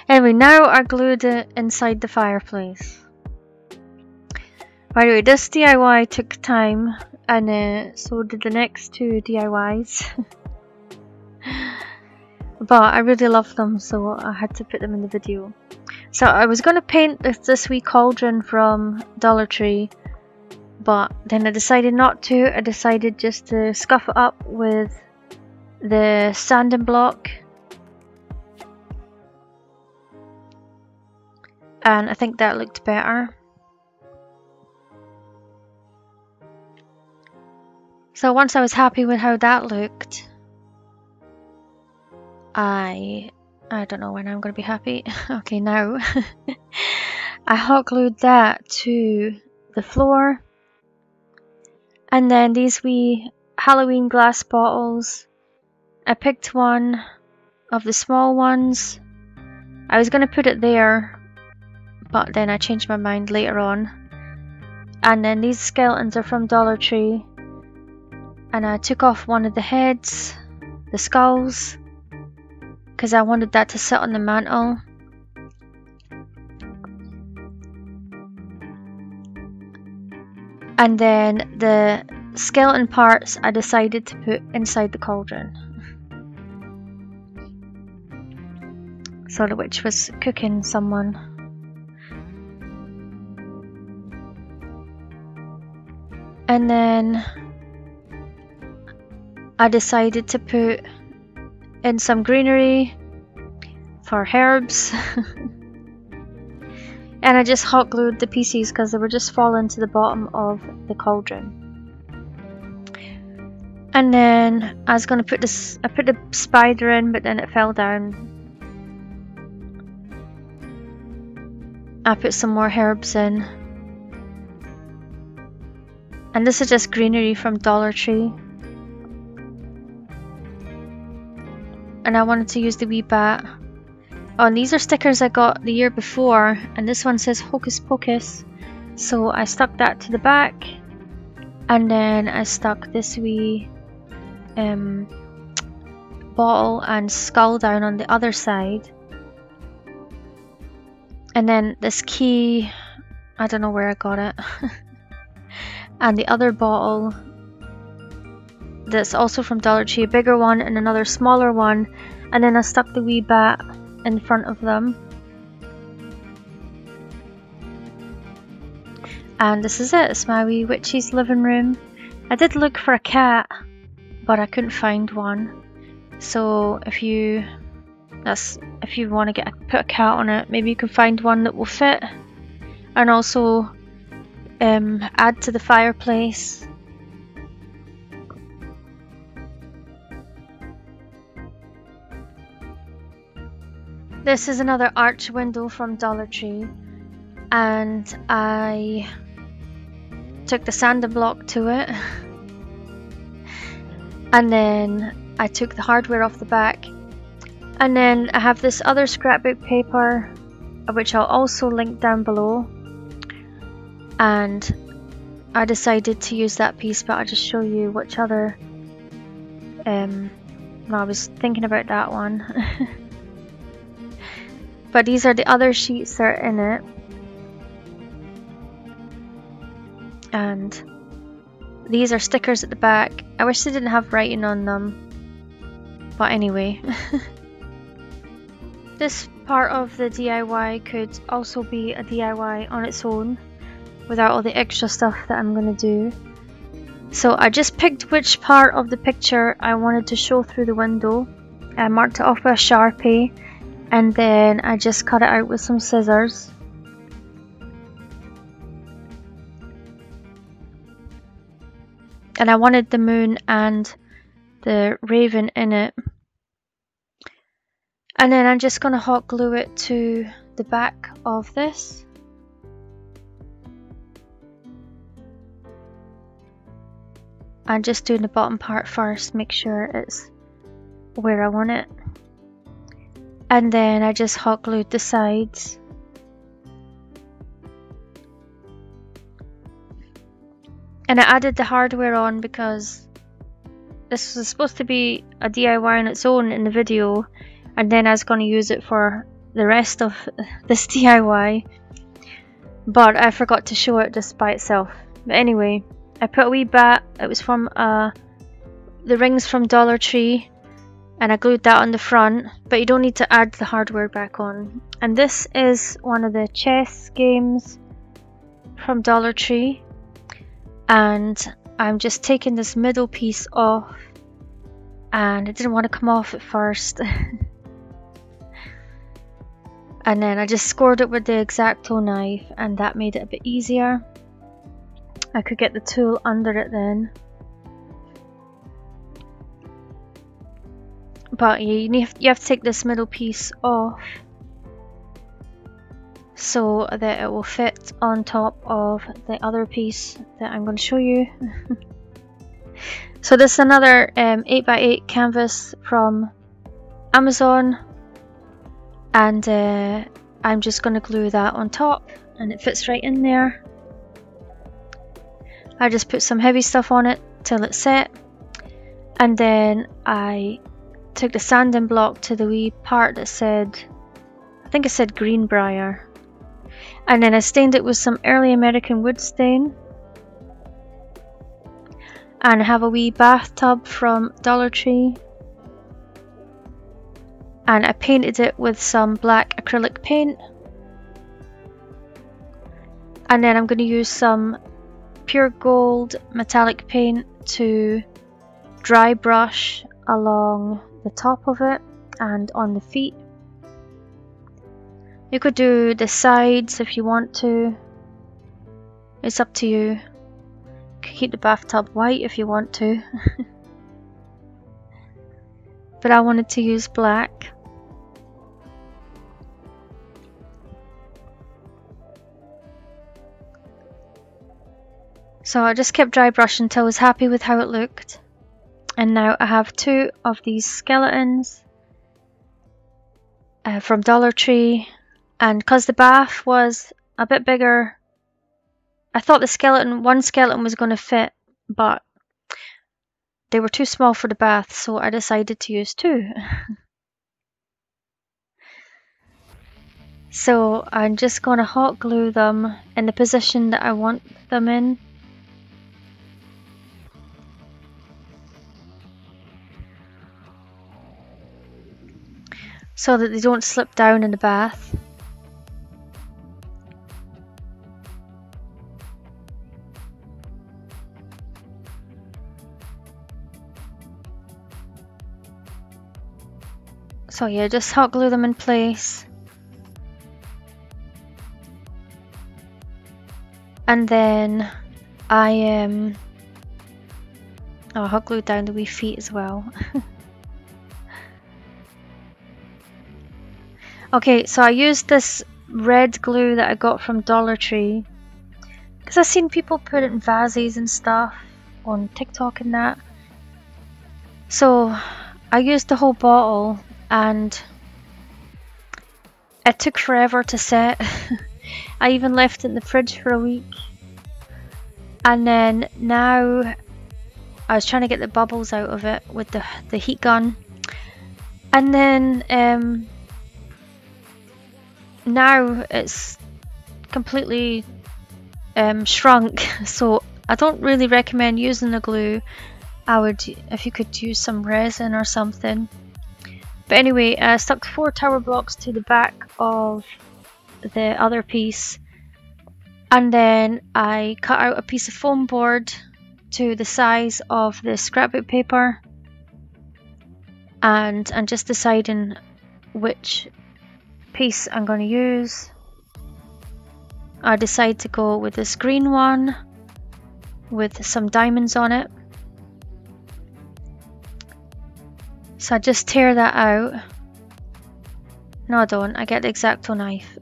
Anyway, now I glued it inside the fireplace. By the way, this DIY took time, and so did the next two DIYs. But I really love them, so I had to put them in the video. So I was going to paint this wee cauldron from Dollar Tree, but then I decided not to. I decided just to scuff it up with the sanding block. And I think that looked better. So once I was happy with how that looked, I don't know when I'm going to be happy. Okay, now I hot glued that to the floor. And then these wee Halloween glass bottles, I picked one of the small ones. I was going to put it there, but then I changed my mind later on. And then these skeletons are from Dollar Tree. And I took off one of the heads, the skulls, because I wanted that to sit on the mantle. And then the skeleton parts I decided to put inside the cauldron. So the witch was cooking someone. And then I decided to put in some greenery for herbs. And I just hot glued the pieces because they were just falling to the bottom of the cauldron. And then I was going to put this, I put the spider in, but then it fell down. I put some more herbs in. And this is just greenery from Dollar Tree. And I wanted to use the wee bat. Oh, and these are stickers I got the year before, and this one says Hocus Pocus, so I stuck that to the back, and then I stuck this wee bottle and skull down on the other side, and then this key, I don't know where I got it. and the other bottle that's also from Dollar Tree, a bigger one and another smaller one, and then I stuck the wee bat in front of them. And this is it, it's my wee witchy's living room. I did look for a cat, but I couldn't find one. So if you want to put a cat on it, maybe you can find one that will fit, and also add to the fireplace. This is another arch window from Dollar Tree, and I took the sanding block to it, and then I took the hardware off the back, and then I have this other scrapbook paper, which I'll also link down below, and I decided to use that piece, but I'll just show you which other, I was thinking about that one. But these are the other sheets that are in it, and these are stickers at the back. I wish they didn't have writing on them, but anyway. This part of the DIY could also be a DIY on its own without all the extra stuff that I'm going to do. So I just picked which part of the picture I wanted to show through the window. I marked it off with a Sharpie, and then I just cut it out with some scissors. And I wanted the moon and the raven in it. And then I'm just going to hot glue it to the back of this. I'm just doing the bottom part first, make sure it's where I want it. And then I just hot glued the sides. And I added the hardware on because this was supposed to be a DIY on its own in the video, and then I was going to use it for the rest of this DIY, but I forgot to show it just by itself. But anyway, I put a wee bat, it was from the rings from Dollar Tree, and I glued that on the front, but you don't need to add the hardware back on. And this is one of the chess games from Dollar Tree, and I'm just taking this middle piece off, and it didn't want to come off at first. And then I just scored it with the X-Acto knife, and that made it a bit easier. I could get the tool under it then. But you have to take this middle piece off so that it will fit on top of the other piece that I'm going to show you. So this is another 8x8 canvas from Amazon, and I'm just going to glue that on top, and it fits right in there. I just put some heavy stuff on it till it's set, and then I took the sanding block to the wee part that said, I think it said Greenbrier, and then I stained it with some early American wood stain. And I have a wee bathtub from Dollar Tree, and I painted it with some black acrylic paint, and then I'm going to use some pure gold metallic paint to dry brush along the top of it and on the feet. You could do the sides if you want to, it's up to you. You could keep the bathtub white if you want to. But I wanted to use black. So I just kept dry brushing until I was happy with how it looked. And now I have two of these skeletons from Dollar Tree, and because the bath was a bit bigger, I thought one skeleton was going to fit, but they were too small for the bath, so I decided to use two. So I'm just going to hot glue them in the position that I want them in. so that they don't slip down in the bath. So yeah, just hot glue them in place. And then I I'll hot glue down the wee feet as well. Okay, so I used this red glue that I got from Dollar Tree because I've seen people put it in vases and stuff on TikTok and that. So I used the whole bottle and it took forever to set. I even left it in the fridge for a week. And then now I was trying to get the bubbles out of it with the heat gun. And then now it's completely shrunk, so I don't really recommend using the glue. I would, if you could use some resin or something. But anyway, I stuck 4 tower blocks to the back of the other piece, and then I cut out a piece of foam board to the size of the scrapbook paper, and I'm just deciding which piece I'm going to use. I decide to go with this green one with some diamonds on it. So I just tear that out. No, I don't. I get the X-Acto knife.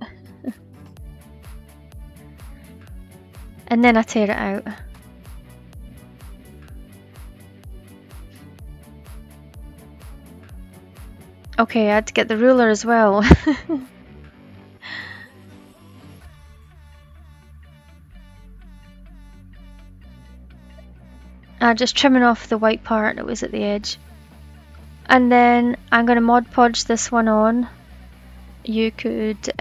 And then I tear it out. Okay, I had to get the ruler as well. I'm just trimming off the white part that was at the edge. And then I'm going to Mod Podge this one on. You could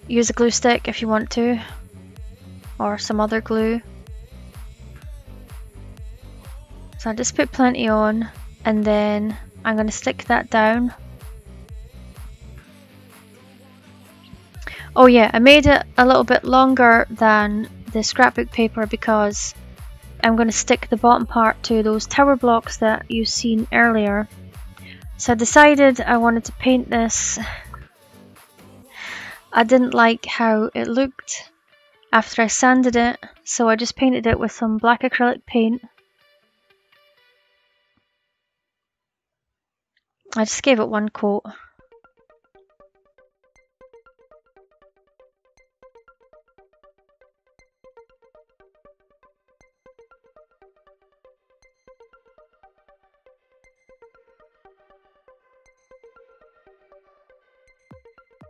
use a glue stick if you want to, or some other glue. So I just put plenty on, and then I'm going to stick that down. Oh yeah, I made it a little bit longer than the scrapbook paper because I'm going to stick the bottom part to those tower blocks that you've seen earlier. So I decided I wanted to paint this. I didn't like how it looked after I sanded it, so I just painted it with some black acrylic paint. I just gave it one coat.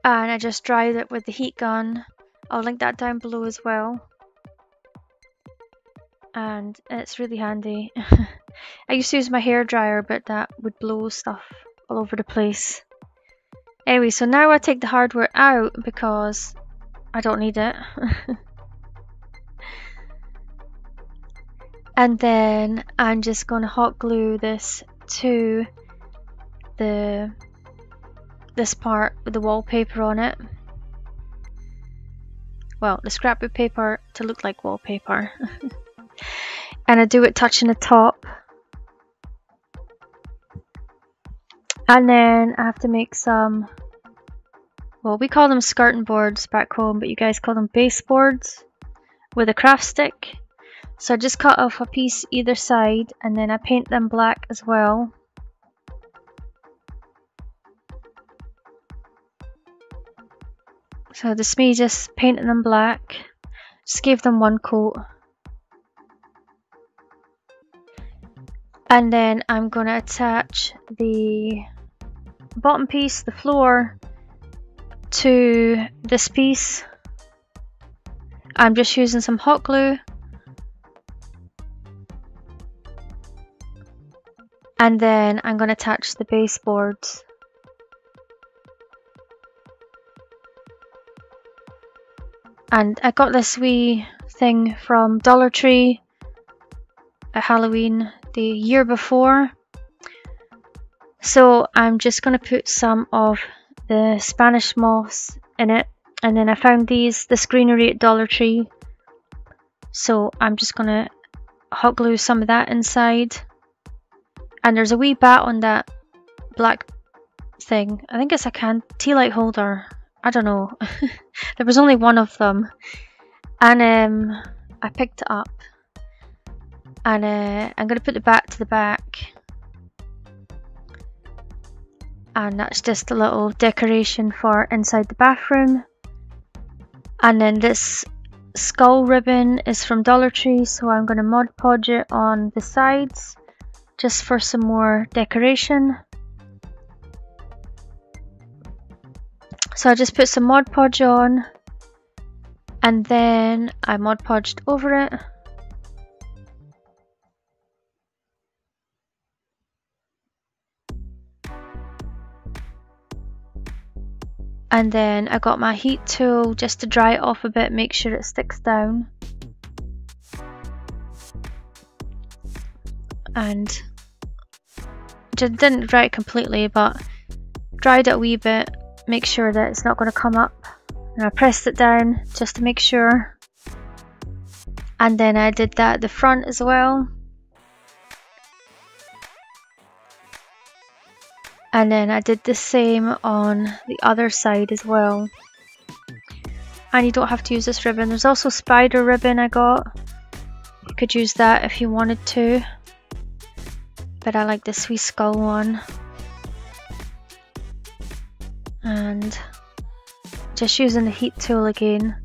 And I just dried it with the heat gun. I'll link that down below as well. And it's really handy. I used to use my hairdryer, but that would blow stuff all over the place. Anyway, so now I take the hardware out because I don't need it. And then I'm just going to hot glue this to this part with the wallpaper on it. Well, the scrapbook paper to look like wallpaper. And I do it touching the top. And then I have to make some, well, we call them skirting boards back home, but you guys call them baseboards with a craft stick. So I just cut off a piece either side and then I paint them black as well. So this is me just painting them black. Just gave them one coat. And then I'm going to attach the bottom piece, the floor, to this piece. I'm just using some hot glue. And then I'm going to attach the baseboards. And I got this wee thing from Dollar Tree at Halloween the year before. So I'm just going to put some of the Spanish moss in it, and then I found this greenery at Dollar Tree, so I'm just going to hot glue some of that inside. And there's a wee bat on that black thing. I think it's a tea light holder, I don't know. There was only one of them, and I picked it up, and I'm going to put the bat to the back. And that's just a little decoration for inside the bathroom. And then this skull ribbon is from Dollar Tree, so I'm going to Mod Podge it on the sides just for some more decoration. So I just put some Mod Podge on, and then I Mod Podged over it. And then I got my heat tool just to dry it off a bit, make sure it sticks down. And just didn't dry it completely, but dried it a wee bit, make sure that it's not going to come up. And I pressed it down just to make sure. And then I did that at the front as well. And then I did the same on the other side as well. And you don't have to use this ribbon. There's also spider ribbon I got. You could use that if you wanted to. But I like this wee skull one. And just using the heat tool again.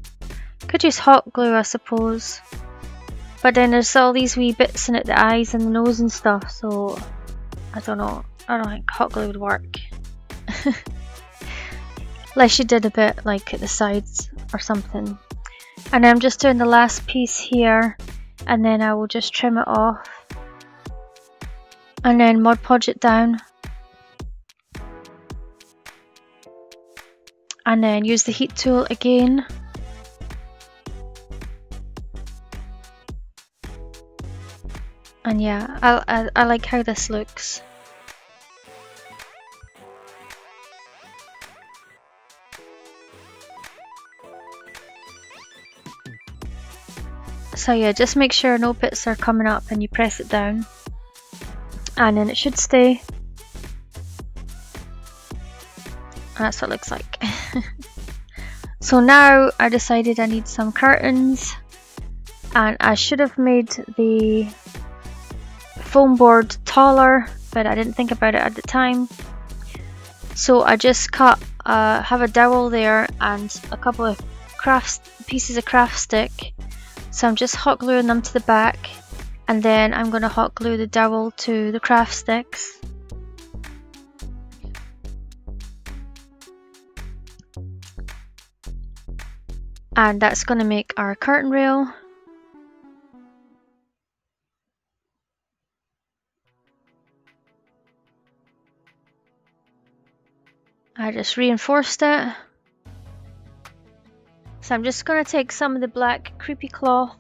Could use hot glue, I suppose. But then there's all these wee bits in it, the eyes and the nose and stuff, so I don't know. I don't think hot glue would work. Unless you did a bit like at the sides or something. And I'm just doing the last piece here, and then I will just trim it off. And then Mod Podge it down. And then use the heat tool again. And yeah, I like how this looks. So yeah, just make sure no bits are coming up and you press it down. And then it should stay. That's what it looks like. So now I decided I need some curtains. And I should have made the foam board taller, but I didn't think about it at the time. So I just cut, have a dowel there and a couple of pieces of craft stick. So I'm just hot gluing them to the back, and then I'm going to hot glue the dowel to the craft sticks. And that's going to make our curtain rail. I just reinforced it. So I'm just going to take some of the black creepy cloth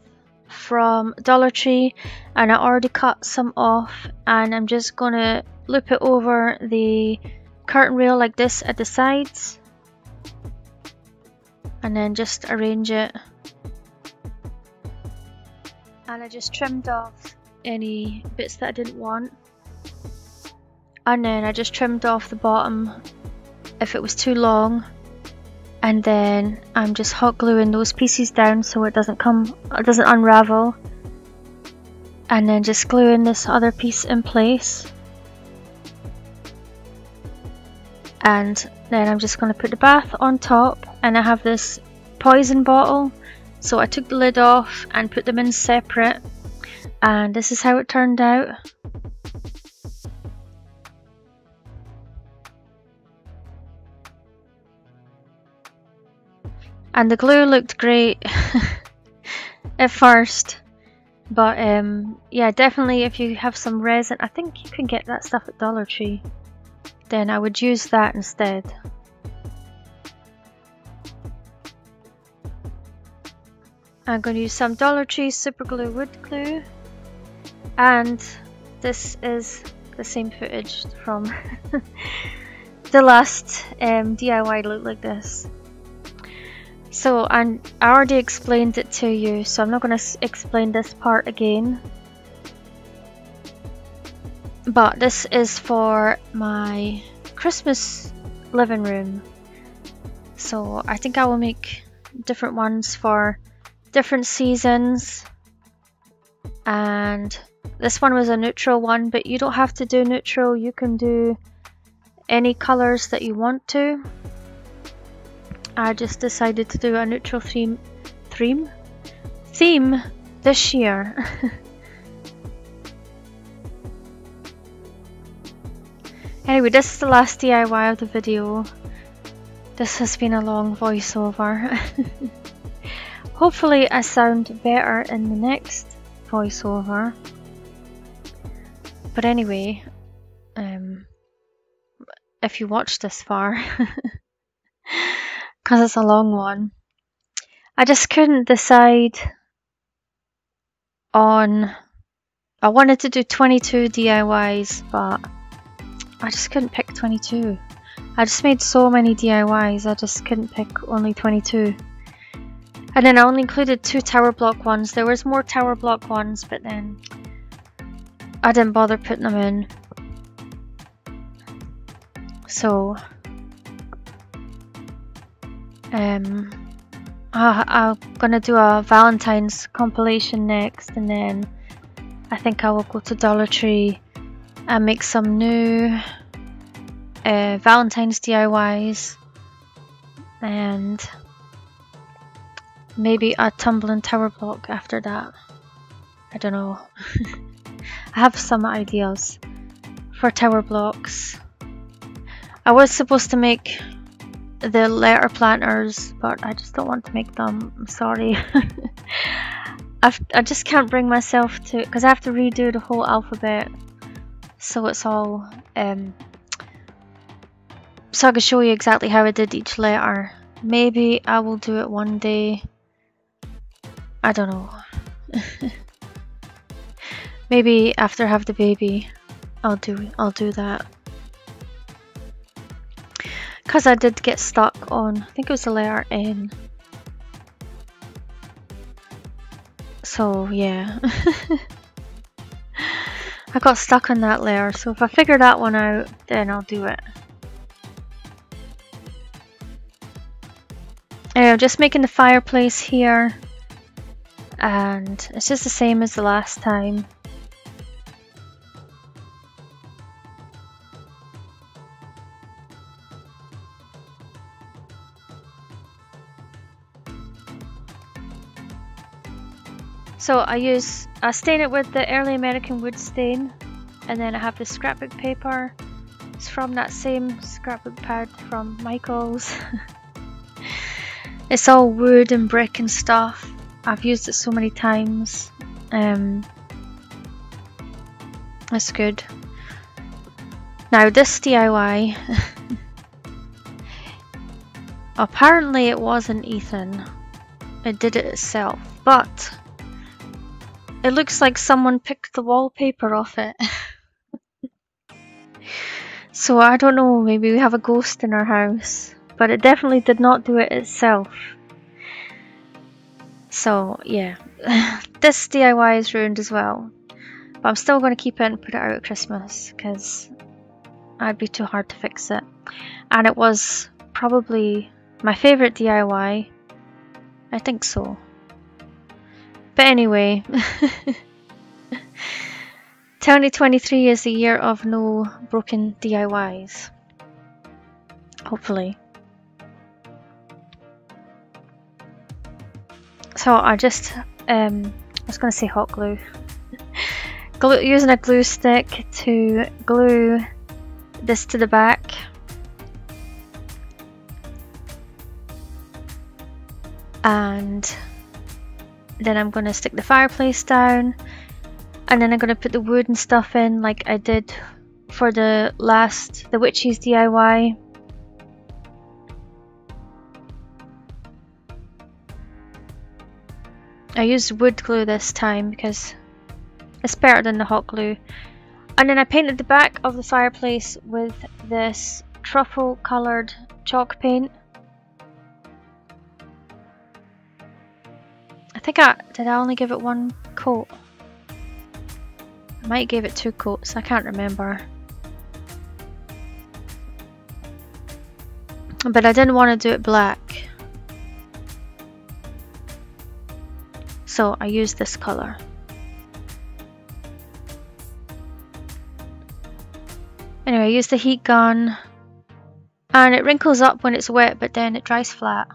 from Dollar Tree, and I already cut some off, and I'm just going to loop it over the curtain rail like this at the sides, and then just arrange it. And I just trimmed off any bits that I didn't want, and then I just trimmed off the bottom if it was too long. And then I'm just hot gluing those pieces down so it doesn't unravel. And then just gluing this other piece in place. And then I'm just going to put the bath on top, and I have this poison bottle. So I took the lid off and put them in separate, and this is how it turned out. And the glue looked great at first, but yeah, definitely if you have some resin, I think you can get that stuff at Dollar Tree, then I would use that instead. I'm going to use some Dollar Tree super glue wood glue, and this is the same footage from the last DIY look like this. So I already explained it to you, so I'm not going to explain this part again. But this is for my Christmas living room. So I think I will make different ones for different seasons. And this one was a neutral one, but you don't have to do neutral. You can do any colors that you want to. I just decided to do a neutral theme this year. Anyway, this is the last DIY of the video. This has been a long voiceover. Hopefully I sound better in the next voiceover. But anyway, if you watched this far, because it's a long one, I just couldn't decide on... I wanted to do 22 DIYs, but I just couldn't pick 22. I just made so many DIYs, I just couldn't pick only 22. And then I only included 2 tower block ones. There was more tower block ones, but then I didn't bother putting them in. So I'm gonna do a Valentine's compilation next, and then I think I will go to Dollar Tree and make some new Valentine's DIYs, and maybe a tumbling tower block after that. I don't know. I have some ideas for tower blocks. I was supposed to make the letter planters, but I just don't want to make them. I'm sorry. I just can't bring myself to, because I have to redo the whole alphabet, so it's all so I can show you exactly how I did each letter. Maybe I will do it one day. I don't know. Maybe after I have the baby, I'll do that. Because I did get stuck on, I think it was the letter N. So yeah. I got stuck on that letter, so if I figure that one out, then I'll do it. Anyway, I'm just making the fireplace here, and it's just the same as the last time. So I stain it with the early American wood stain, and then I have the scrapbook paper. It's from that same scrapbook pad from Michael's. It's all wood and brick and stuff. I've used it so many times. That's good. Now this DIY, apparently it wasn't Ethan. It did it itself, but it looks like someone picked the wallpaper off it. So I don't know, maybe we have a ghost in our house. But it definitely did not do it itself. So yeah, this DIY is ruined as well. But I'm still going to keep it and put it out at Christmas, because I'd be too hard to fix it. And it was probably my favourite DIY. I think so. But anyway, 2023 is the year of no broken DIYs. Hopefully. So I just, I was going to say hot glue. Using a glue stick to glue this to the back. And then I'm going to stick the fireplace down. And then I'm going to put the wood and stuff in like I did for the witch's DIY. I used wood glue this time because it's better than the hot glue. And then I painted the back of the fireplace with this truffle coloured chalk paint. I think did I only give it one coat? I might give it 2 coats, I can't remember. But I didn't want to do it black, so I used this colour. Anyway, I used the heat gun, and it wrinkles up when it's wet, but then it dries flat.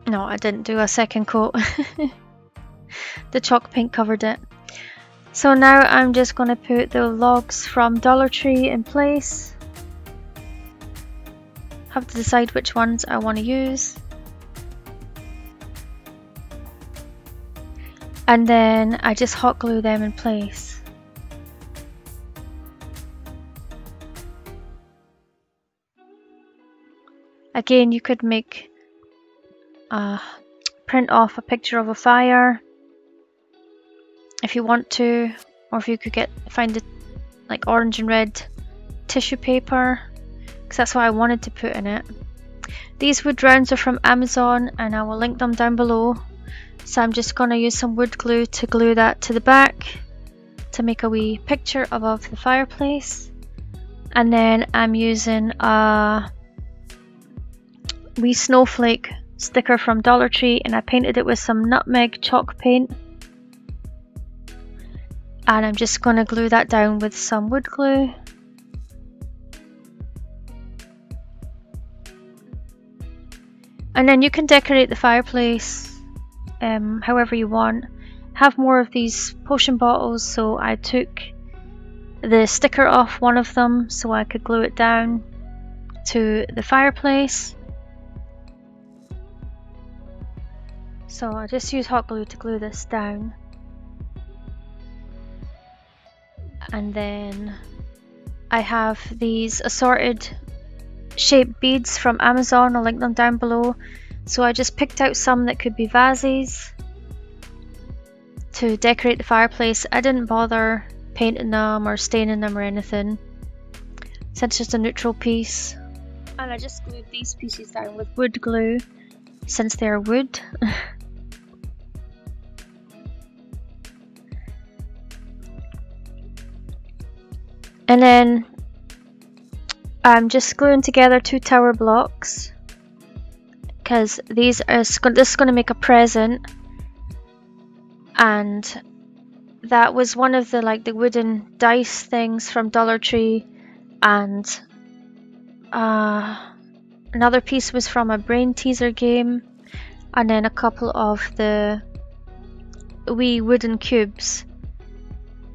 No, I didn't do a second coat. The chalk paint covered it. So now I'm just going to put the logs from Dollar Tree in place. Have to decide which ones I want to use. And then I just hot glue them in place. Again, you could make print off a picture of a fire if you want to, or if you could find it like orange and red tissue paper, because that's what I wanted to put in it. These wood rounds are from Amazon and I will link them down below. So I'm just going to use some wood glue to glue that to the back to make a wee picture above the fireplace. And then I'm using a wee snowflake sticker from Dollar Tree, and I painted it with some nutmeg chalk paint. And I'm just going to glue that down with some wood glue. And then you can decorate the fireplace however you want. Have more of these potion bottles, so I took the sticker off one of them so I could glue it down to the fireplace. So I just use hot glue to glue this down. And then I have these assorted shaped beads from Amazon, I'll link them down below. So I just picked out some that could be vases to decorate the fireplace. I didn't bother painting them or staining them or anything, so it's just a neutral piece. And I just glued these pieces down with wood glue since they're wood. And then I'm just gluing together 2 tower blocks, because this is going to make a present, and that was one of the wooden dice things from Dollar Tree, and another piece was from a brain teaser game, and then a couple of the wee wooden cubes.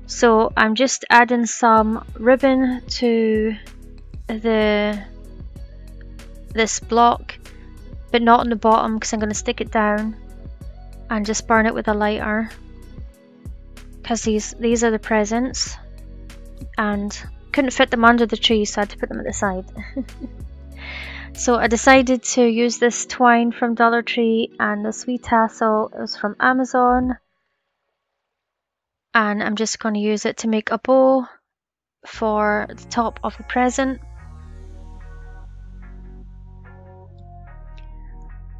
So I'm just adding some ribbon to this block, but not on the bottom because I'm going to stick it down and just burn it with a lighter, because these are the presents and couldn't fit them under the tree, so I had to put them at the side. So I decided to use this twine from Dollar Tree and this wee tassel, it was from Amazon, and I'm just going to use it to make a bow for the top of the present.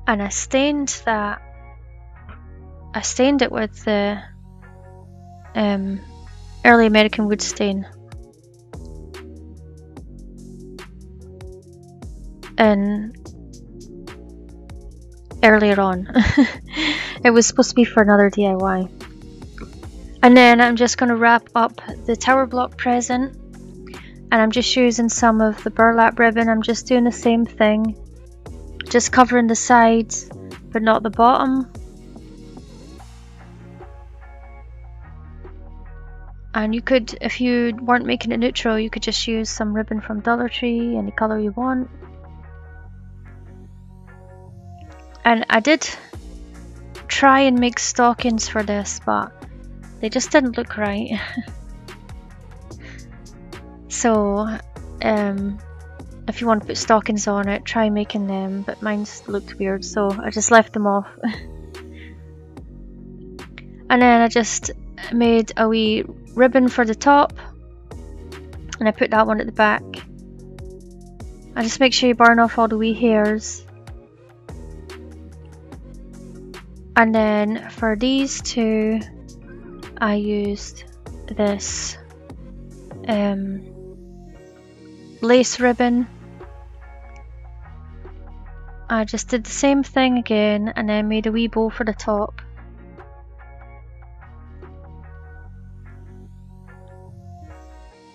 And I stained it with the early American wood stain, and earlier on. It was supposed to be for another DIY. And then I'm just going to wrap up the tower block present, and I'm just using some of the burlap ribbon. I'm just doing the same thing, just covering the sides but not the bottom. And you could, if you weren't making it neutral, you could just use some ribbon from Dollar Tree, any colour you want. And I did try and make stockings for this, but they just didn't look right. So If you want to put stockings on it, try making them, but mine looked weird, so I just left them off. And then I just made a wee ribbon for the top, and I put that one at the back. I just make sure you burn off all the wee hairs. And then for these two, I used this lace ribbon. I just did the same thing again and then made a wee bow for the top.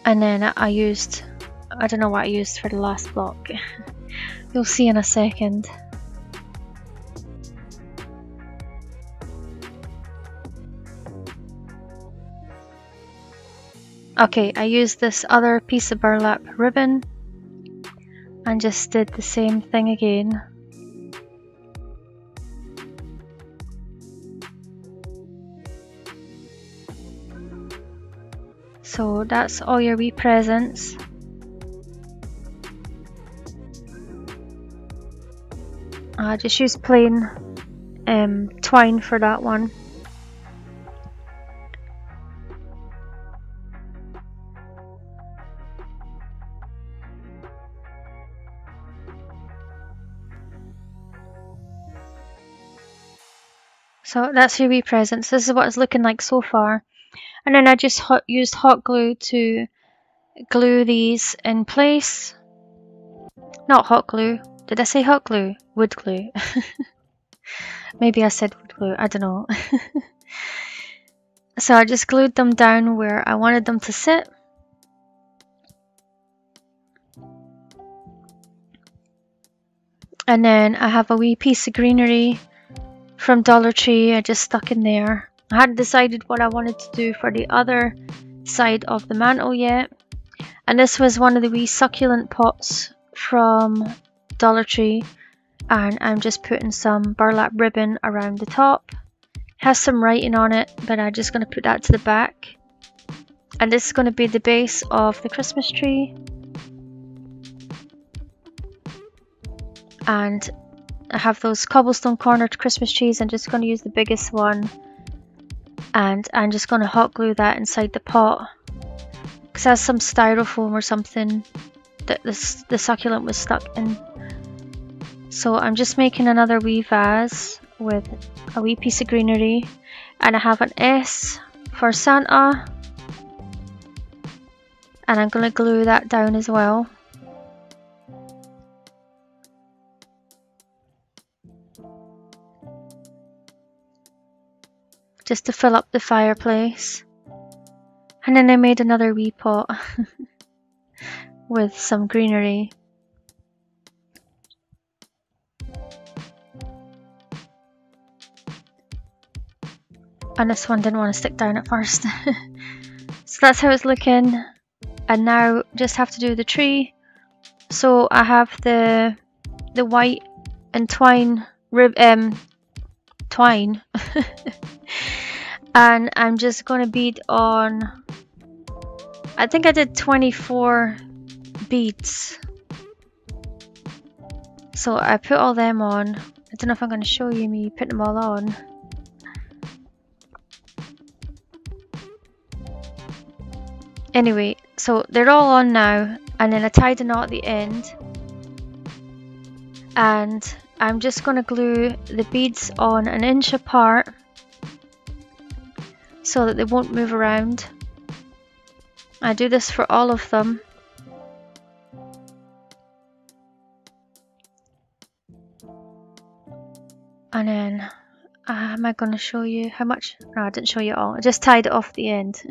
And then I don't know what I used for the last block. You'll see in a second. Okay, I used this other piece of burlap ribbon and just did the same thing again. So that's all your wee presents. I just used plain twine for that one. So that's your wee presents. This is what it's looking like so far. And then I just used hot glue to glue these in place. Not hot glue. Did I say hot glue? Wood glue. Maybe I said wood glue. I don't know. So I just glued them down where I wanted them to sit. And then I have a wee piece of greenery from Dollar Tree. I just stuck in there. I hadn't decided what I wanted to do for the other side of the mantle yet. And this was one of the wee succulent pots from Dollar Tree. And I'm just putting some burlap ribbon around the top. It has some writing on it, but I'm just going to put that to the back. And this is going to be the base of the Christmas tree. And I have those cobblestone cornered Christmas trees. I'm just going to use the biggest one. And I'm just going to hot glue that inside the pot. Because it has some styrofoam or something that the succulent was stuck in. So I'm just making another wee vase with a wee piece of greenery. And I have an S for Santa. And I'm going to glue that down as well. Just to fill up the fireplace. And then I made another wee pot with some greenery. And this one didn't want to stick down at first. So that's how it's looking. And now just have to do the tree. So I have the white and twine twine. And I'm just going to bead on, I think I did 24 beads. So I put all them on. I don't know if I'm going to show you me putting them all on. Anyway, so they're all on now, and then I tied a knot at the end. And I'm just going to glue the beads on 1 inch apart so that they won't move around. I do this for all of them. And then, am I going to show you how much? No, I didn't show you all. I just tied it off the end.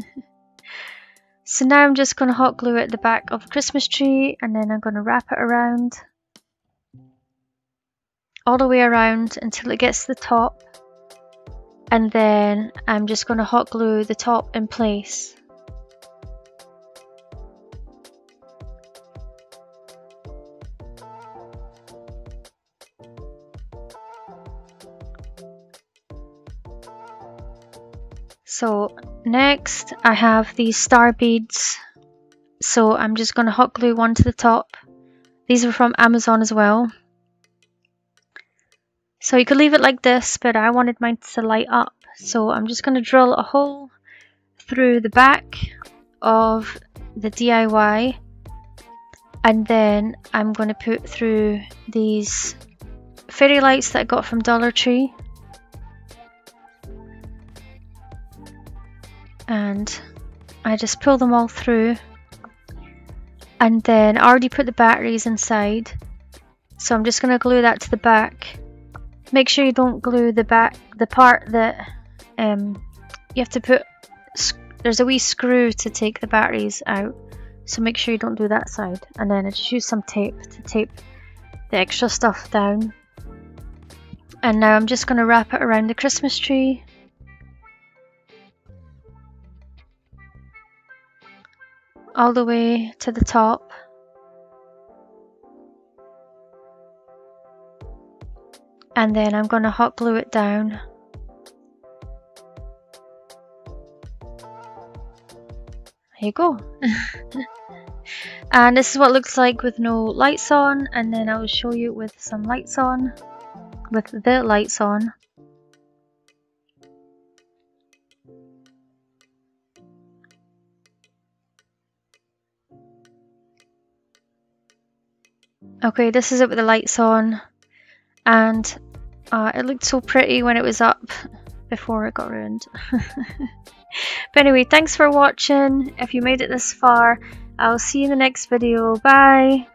So now I'm just going to hot glue it at the back of the Christmas tree, and then I'm going to wrap it around. All the way around until it gets to the top. And then I'm just going to hot glue the top in place. So next I have these star beads. So I'm just going to hot glue one to the top These are from Amazon as well. So you could leave it like this, but I wanted mine to light up. So I'm just going to drill a hole through the back of the DIY, and then I'm going to put through these fairy lights that I got from Dollar Tree. And I just pull them all through, and then I already put the batteries inside, so I'm just going to glue that to the back. Make sure you don't glue the part that you have to put, there's a wee screw to take the batteries out, so make sure you don't do that side. And then I just use some tape to tape the extra stuff down. And now I'm just going to wrap it around the Christmas tree. All the way to the top. And then I'm going to hot glue it down. There you go. And this is what it looks like with no lights on, and then I will show you with some lights on, with the lights on. Okay, this is it with the lights on, and it looked so pretty when it was up before it got ruined. But anyway, thanks for watching. If you made it this far, I'll see you in the next video. Bye!